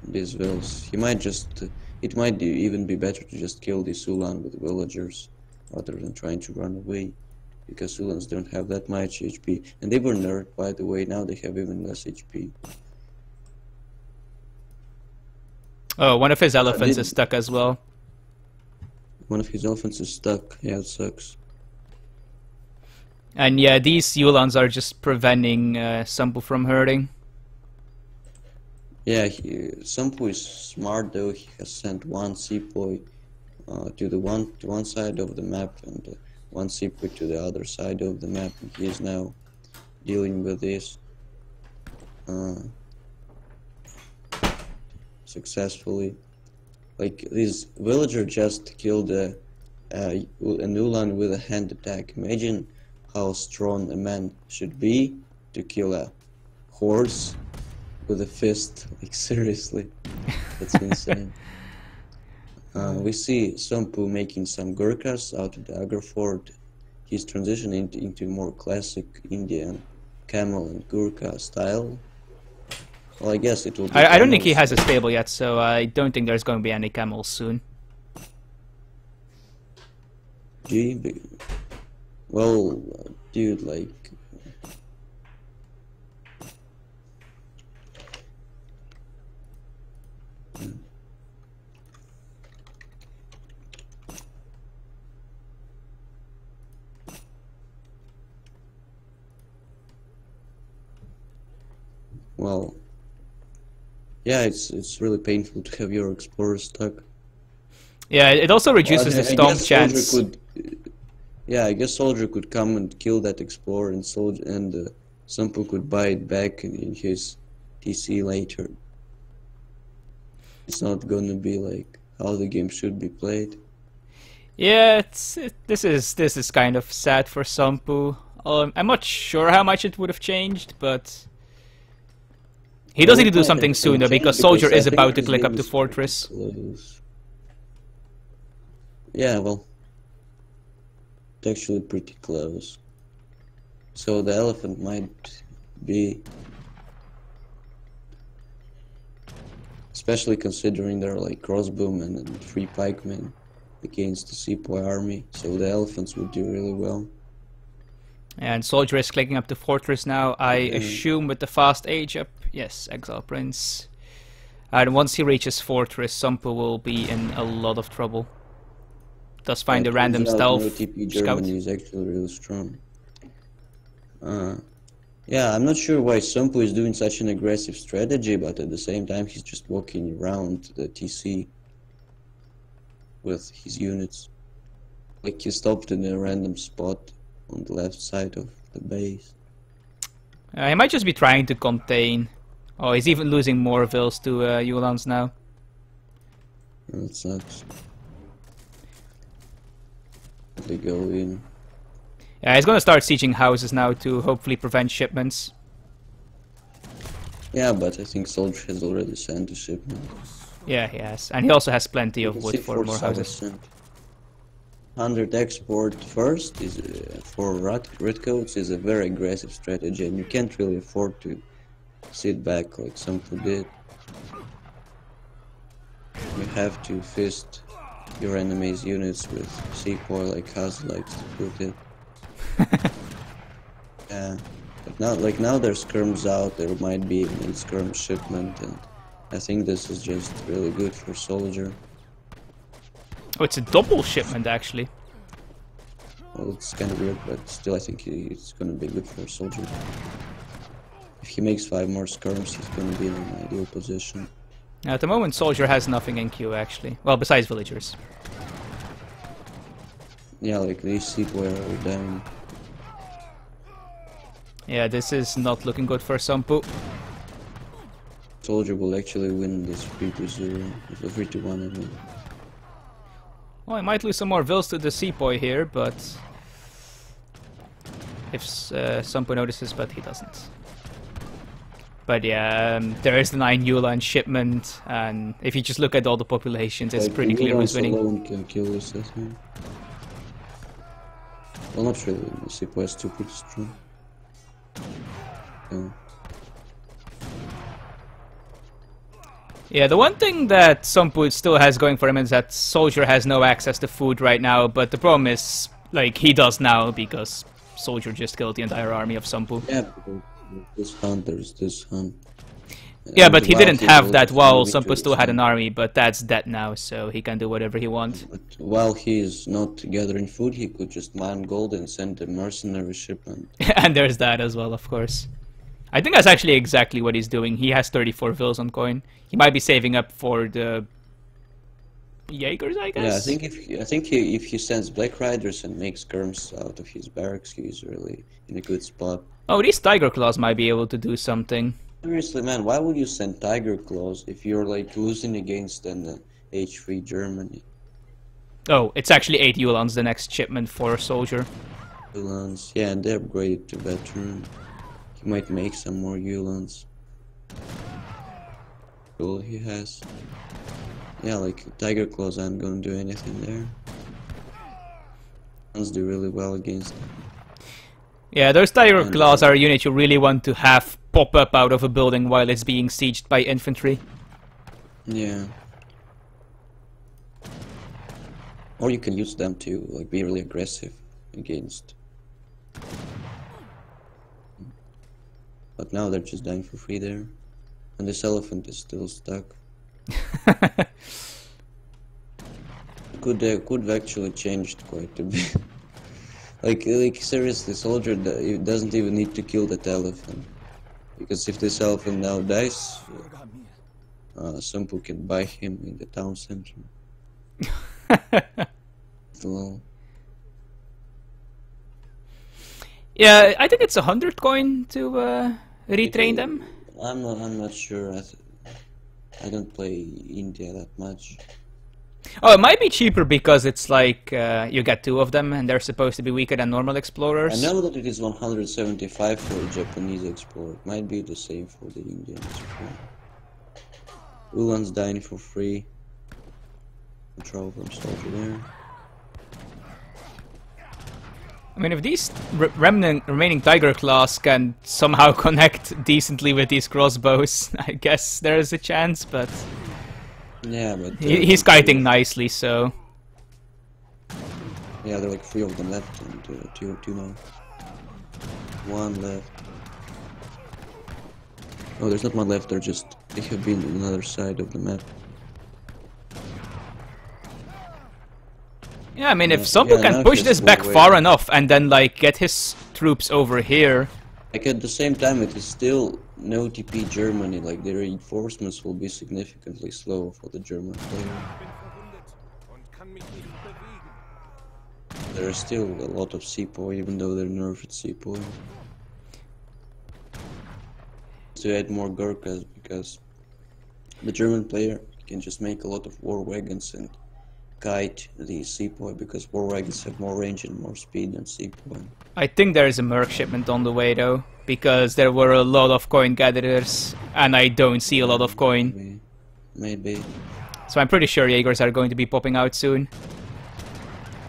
on these vills. He might just... It might even be better to just kill these Ulan with villagers rather than trying to run away, because Ulans don't have that much HP, and they were nerfed, by the way. Now they have even less HP. Oh, one of his elephants is stuck as well. One of his elephants is stuck. Yeah, it sucks. And yeah, these Yulans are just preventing Somppu from hurting. Yeah, Somppu is smart though. He has sent one sepoy to one side of the map and one sepoy to the other side of the map, and he is now dealing with this successfully. Like, this villager just killed an Ulan with a hand attack. Imagine how strong a man should be to kill a horse with a fist. Like, seriously, that's insane. We see Somppu making some Gurkhas out of the Agra fort. He's transitioning into more classic Indian camel and Gurkha style. Well, I guess it will be I don't think he has a stable yet, so I don't think there's going to be any camels soon. Well, dude, like... Well... Yeah, it's really painful to have your explorer stuck. Yeah, it also reduces the stomp chance. Yeah, I guess Soldier could come and kill that explorer, and Somppu could buy it back in his TC later. It's not gonna be like how the game should be played. Yeah, this is kind of sad for Somppu. I'm not sure how much it would have changed, but he does need to do something soon though, because Soldier is about to click up the fortress. Yeah, well, it's actually pretty close. So the elephant might be, especially considering there are like crossbowmen and 3 pikemen against the sepoy army, so the elephants would do really well. And Soldier is clicking up the fortress now, I assume with the fast age up. Yes, Exile Prince. And once he reaches fortress, Somppu will be in a lot of trouble. Does find a random stealth TP scout. Germany is actually really strong. Yeah, I'm not sure why Somppu is doing such an aggressive strategy, but at the same time he's just walking around the TC with his units. Like, he stopped in a random spot on the left side of the base. He might just be trying to contain. Oh, he's even losing more vills to Ulans now. That sucks. They go in. Yeah, he's gonna start sieging houses now to hopefully prevent shipments. Yeah, but I think Soldier has already sent a shipment. Yeah, he has. And he also has plenty of wood for more houses. 100 export first is for redcoats is a very aggressive strategy, and you can't really afford to sit back like Somppu did. You have to fist your enemy's units with sepoy, like Haz likes to put it. Yeah, but now there's skirms out, there might be an skirm shipment, and I think this is just really good for Soldier. Oh, it's a double shipment actually. Well, it's kind of weird, but still I think it's gonna be good for Soldier. If he makes 5 more skirms, he's gonna be in an ideal position. At the moment, Soldier has nothing in queue actually. Well, besides villagers. Yeah, like these sepoy are down. Yeah, this is not looking good for Somppu. Soldier will actually win this 3-0, 3-1 I mean. Well, he might lose some more vills to the sepoy here, but if Somppu notices, but he doesn't. But yeah, there is the 9 Yulan shipment, and if you just look at all the populations, it's like, pretty clear who's winning. Alone can kill this, I think. Well, not really. The sepoy is still pretty strong. Yeah. Yeah, the one thing that Somppu still has going for him is that Soldier has no access to food right now, but the problem is, like, he does now because Soldier just killed the entire army of Somppu. Yeah, this hunt, there's this hunt. Yeah, And but he while didn't he have will that just while move into Sompu the still had an center. army, but that's dead now, so he can do whatever he wants. But while he is not gathering food, he could just mine gold and send a mercenary shipment. And there's that as well, of course. I think that's actually exactly what he's doing. He has 34 vills on coin. He might be saving up for the Jaegers, I guess? Yeah, I think if he sends Black Riders and makes skirms out of his barracks, he's really in a good spot. Oh, these Tiger Claws might be able to do something. Seriously, man, why would you send Tiger Claws if you're like losing against an H3 Germany? Oh, it's actually 8 Yulons, the next shipment for a soldier. Yulons, yeah, and they're upgraded to veteran. He might make some more Yulons. Cool, he has. Yeah, like Tiger Claws aren't gonna do anything there. Yulons do really well against them. Yeah, those Tiger Claws are a unit you really want to have pop up out of a building while it's being sieged by infantry. Yeah. Or you can use them to like be really aggressive against. But now they're just dying for free there. And this elephant is still stuck. Could actually changed quite a bit. like seriously, soldier doesn't even need to kill that elephant. Because if this elephant now dies, Sompu can buy him in the town center. Well, yeah, I think it's 100 coin to retrain them. I'm not sure. I don't play India that much. Oh, it might be cheaper because it's like you get 2 of them and they're supposed to be weaker than normal explorers. I know that it is 175 for a Japanese explorer. It might be the same for the Indian explorer. Ulan's dying for free. Control from soldier there. I mean, if these remaining Tiger Claws can somehow connect decently with these crossbows, I guess there is a chance, but... Yeah, but... he's kiting nicely, so... Yeah, there are like 3 of them left and 2 now. 1 left. Oh, there's not 1 left, they have been on the other side of the map. Yeah, I mean, if Sompu can push this back far enough and then, like, get his troops over here... Like, at the same time, it is still no TP Germany, like, the reinforcements will be significantly slow for the German player. There is still a lot of Sepoy, even though they're nerfed Sepoy. To add more Gurkhas, because the German player can just make a lot of war wagons and kite the Sepoy, because war wagons have more range and more speed than Sepoy. I think there is a Merc shipment on the way though, because there were a lot of coin gatherers, and I don't see a lot of coin. Maybe. So I'm pretty sure Jaegers are going to be popping out soon.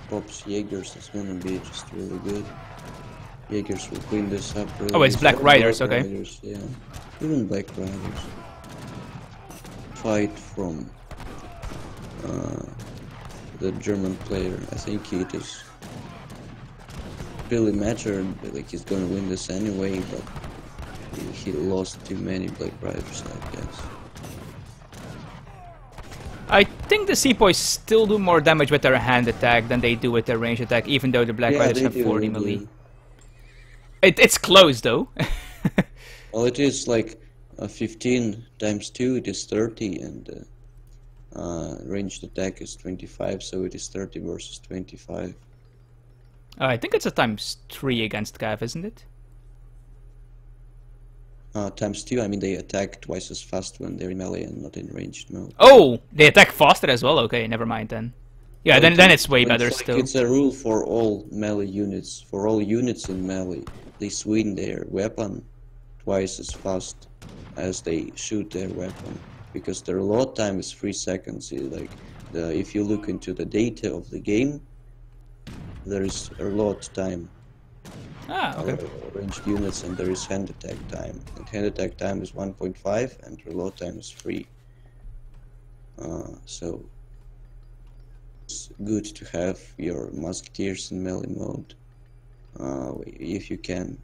Pops Jaegers is gonna be just really good. Jaegers will clean this up really. Oh, it's Black Riders, okay. Riders, yeah. Even Black Riders. Fight from the German player. I think it is really mattered, like he's gonna win this anyway, but he lost too many Black Riders, I guess. I think the Sepoys still do more damage with their hand attack than they do with their range attack, even though the Black Riders have 40 melee. It's close though. Well, it is like 15 times 2, it is 30, and ranged attack is 25, so it is 30 versus 25. I think it's a ×3 against Cav, isn't it? ×2, I mean they attack twice as fast when they're in melee and not in ranged mode. Oh, they attack faster as well? Okay, never mind then. Yeah, then it's way better still. It's a rule for all melee units. For all units in melee, they swing their weapon twice as fast as they shoot their weapon, because their load time is 3 seconds. Like if you look into the data of the game, there is a load time. Ah, okay. Ranged units, and there is hand attack time. And hand attack time is 1.5 and reload time is 3. So it's good to have your musketeers in melee mode if you can.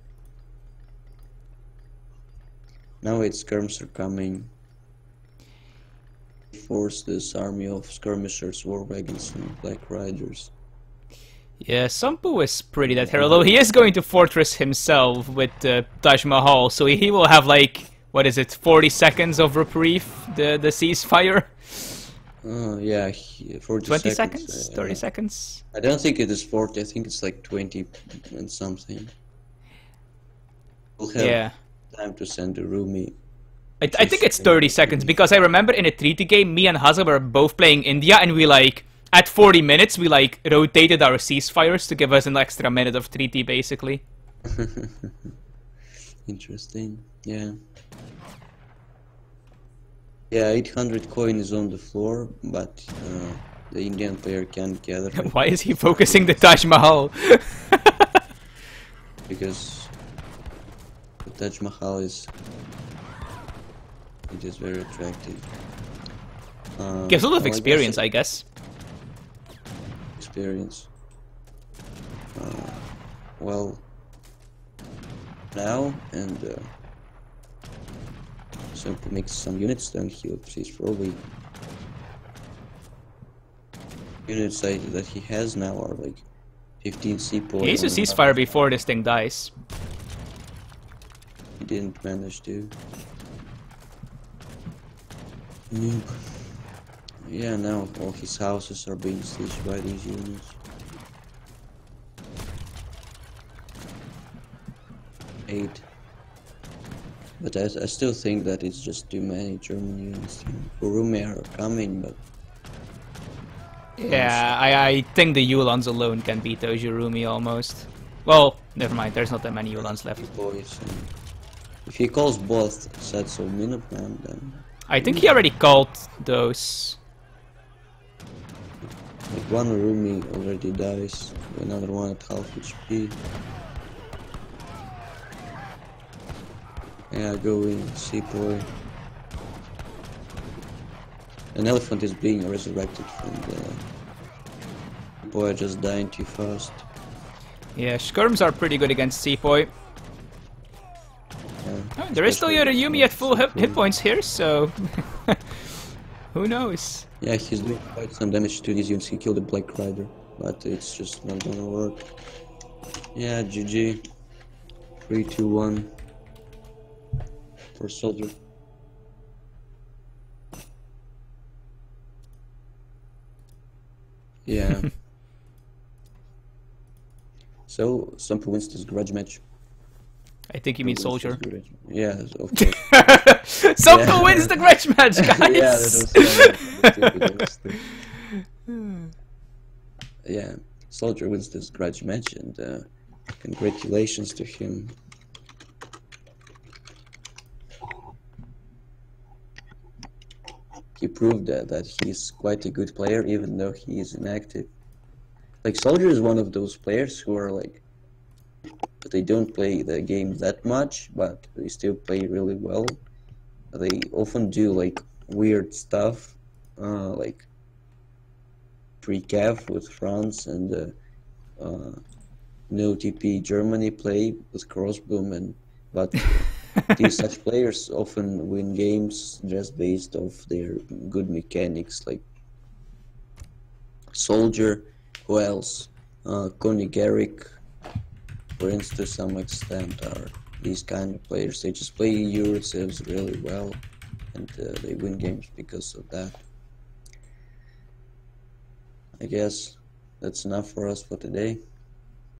Now its skirms are coming. Force this army of skirmishers, war wagons, and black riders. Yeah, Somppu is pretty dead here, although he is going to fortress himself with Taj Mahal, so he will have like, what is it, 40 seconds of reprieve, the ceasefire? Yeah, 40 20 seconds. seconds? 30 seconds? I don't think it is 40, I think it's like 20 and something. We'll have time to send the Rumi. I think it's 30 seconds, because I remember in a treaty game, me and Haza were both playing India, and we like, at 40 minutes, we like rotated our ceasefires to give us an extra minute of treaty, basically. Interesting, yeah. Yeah, 800 coin is on the floor, but the Indian player can't gather it. Why is he focusing the Taj Mahal? Because the Taj Mahal is... It is very attractive. Gives a lot of experience, I guess. Experience. Well, now and so to make some units, then he'll probably units that he has now are like 15 seaports. He needs a ceasefire before this thing dies. He didn't manage to. Yeah, now all his houses are being sieged by these units. 8. But I still think that it's just too many German units. Urumi are coming, but... Yeah, I think the Yulons alone can beat those Urumi almost. Well, never mind, there's not that many Yulons left. If he calls both sets of Minutemen, then... I think he already called those. Like one Urumi already dies, another one at half HP. Yeah, going Seapoy. An elephant is being resurrected from the boy just dying too fast. Yeah, skirms are pretty good against Seapoy. Oh, there is still Yumi at full hit points here, so who knows? Yeah, he's doing quite some damage to these units. He killed a Black Rider, but it's just not gonna work. Yeah, GG. 3, 2, 1 for Soldier. Yeah. So, Somppu wins this grudge match. I think you mean Soldier. Yeah, of course. Somppu wins the grudge match, guys! Yeah, Soldier wins this grudge match, and congratulations to him. He proved that he's quite a good player, even though he is inactive. Like, Soldier is one of those players who are like, they don't play the game that much, but they still play really well. They often do like weird stuff, like pre-cav with France and no TP Germany play with Crossboom, but these such players often win games just based off their good mechanics. Like Soldier, who else? Connie Garrick, for instance, to some extent, are these kind of players. They just play Eurocivs really well, and they win games because of that. I guess that's enough for us for today.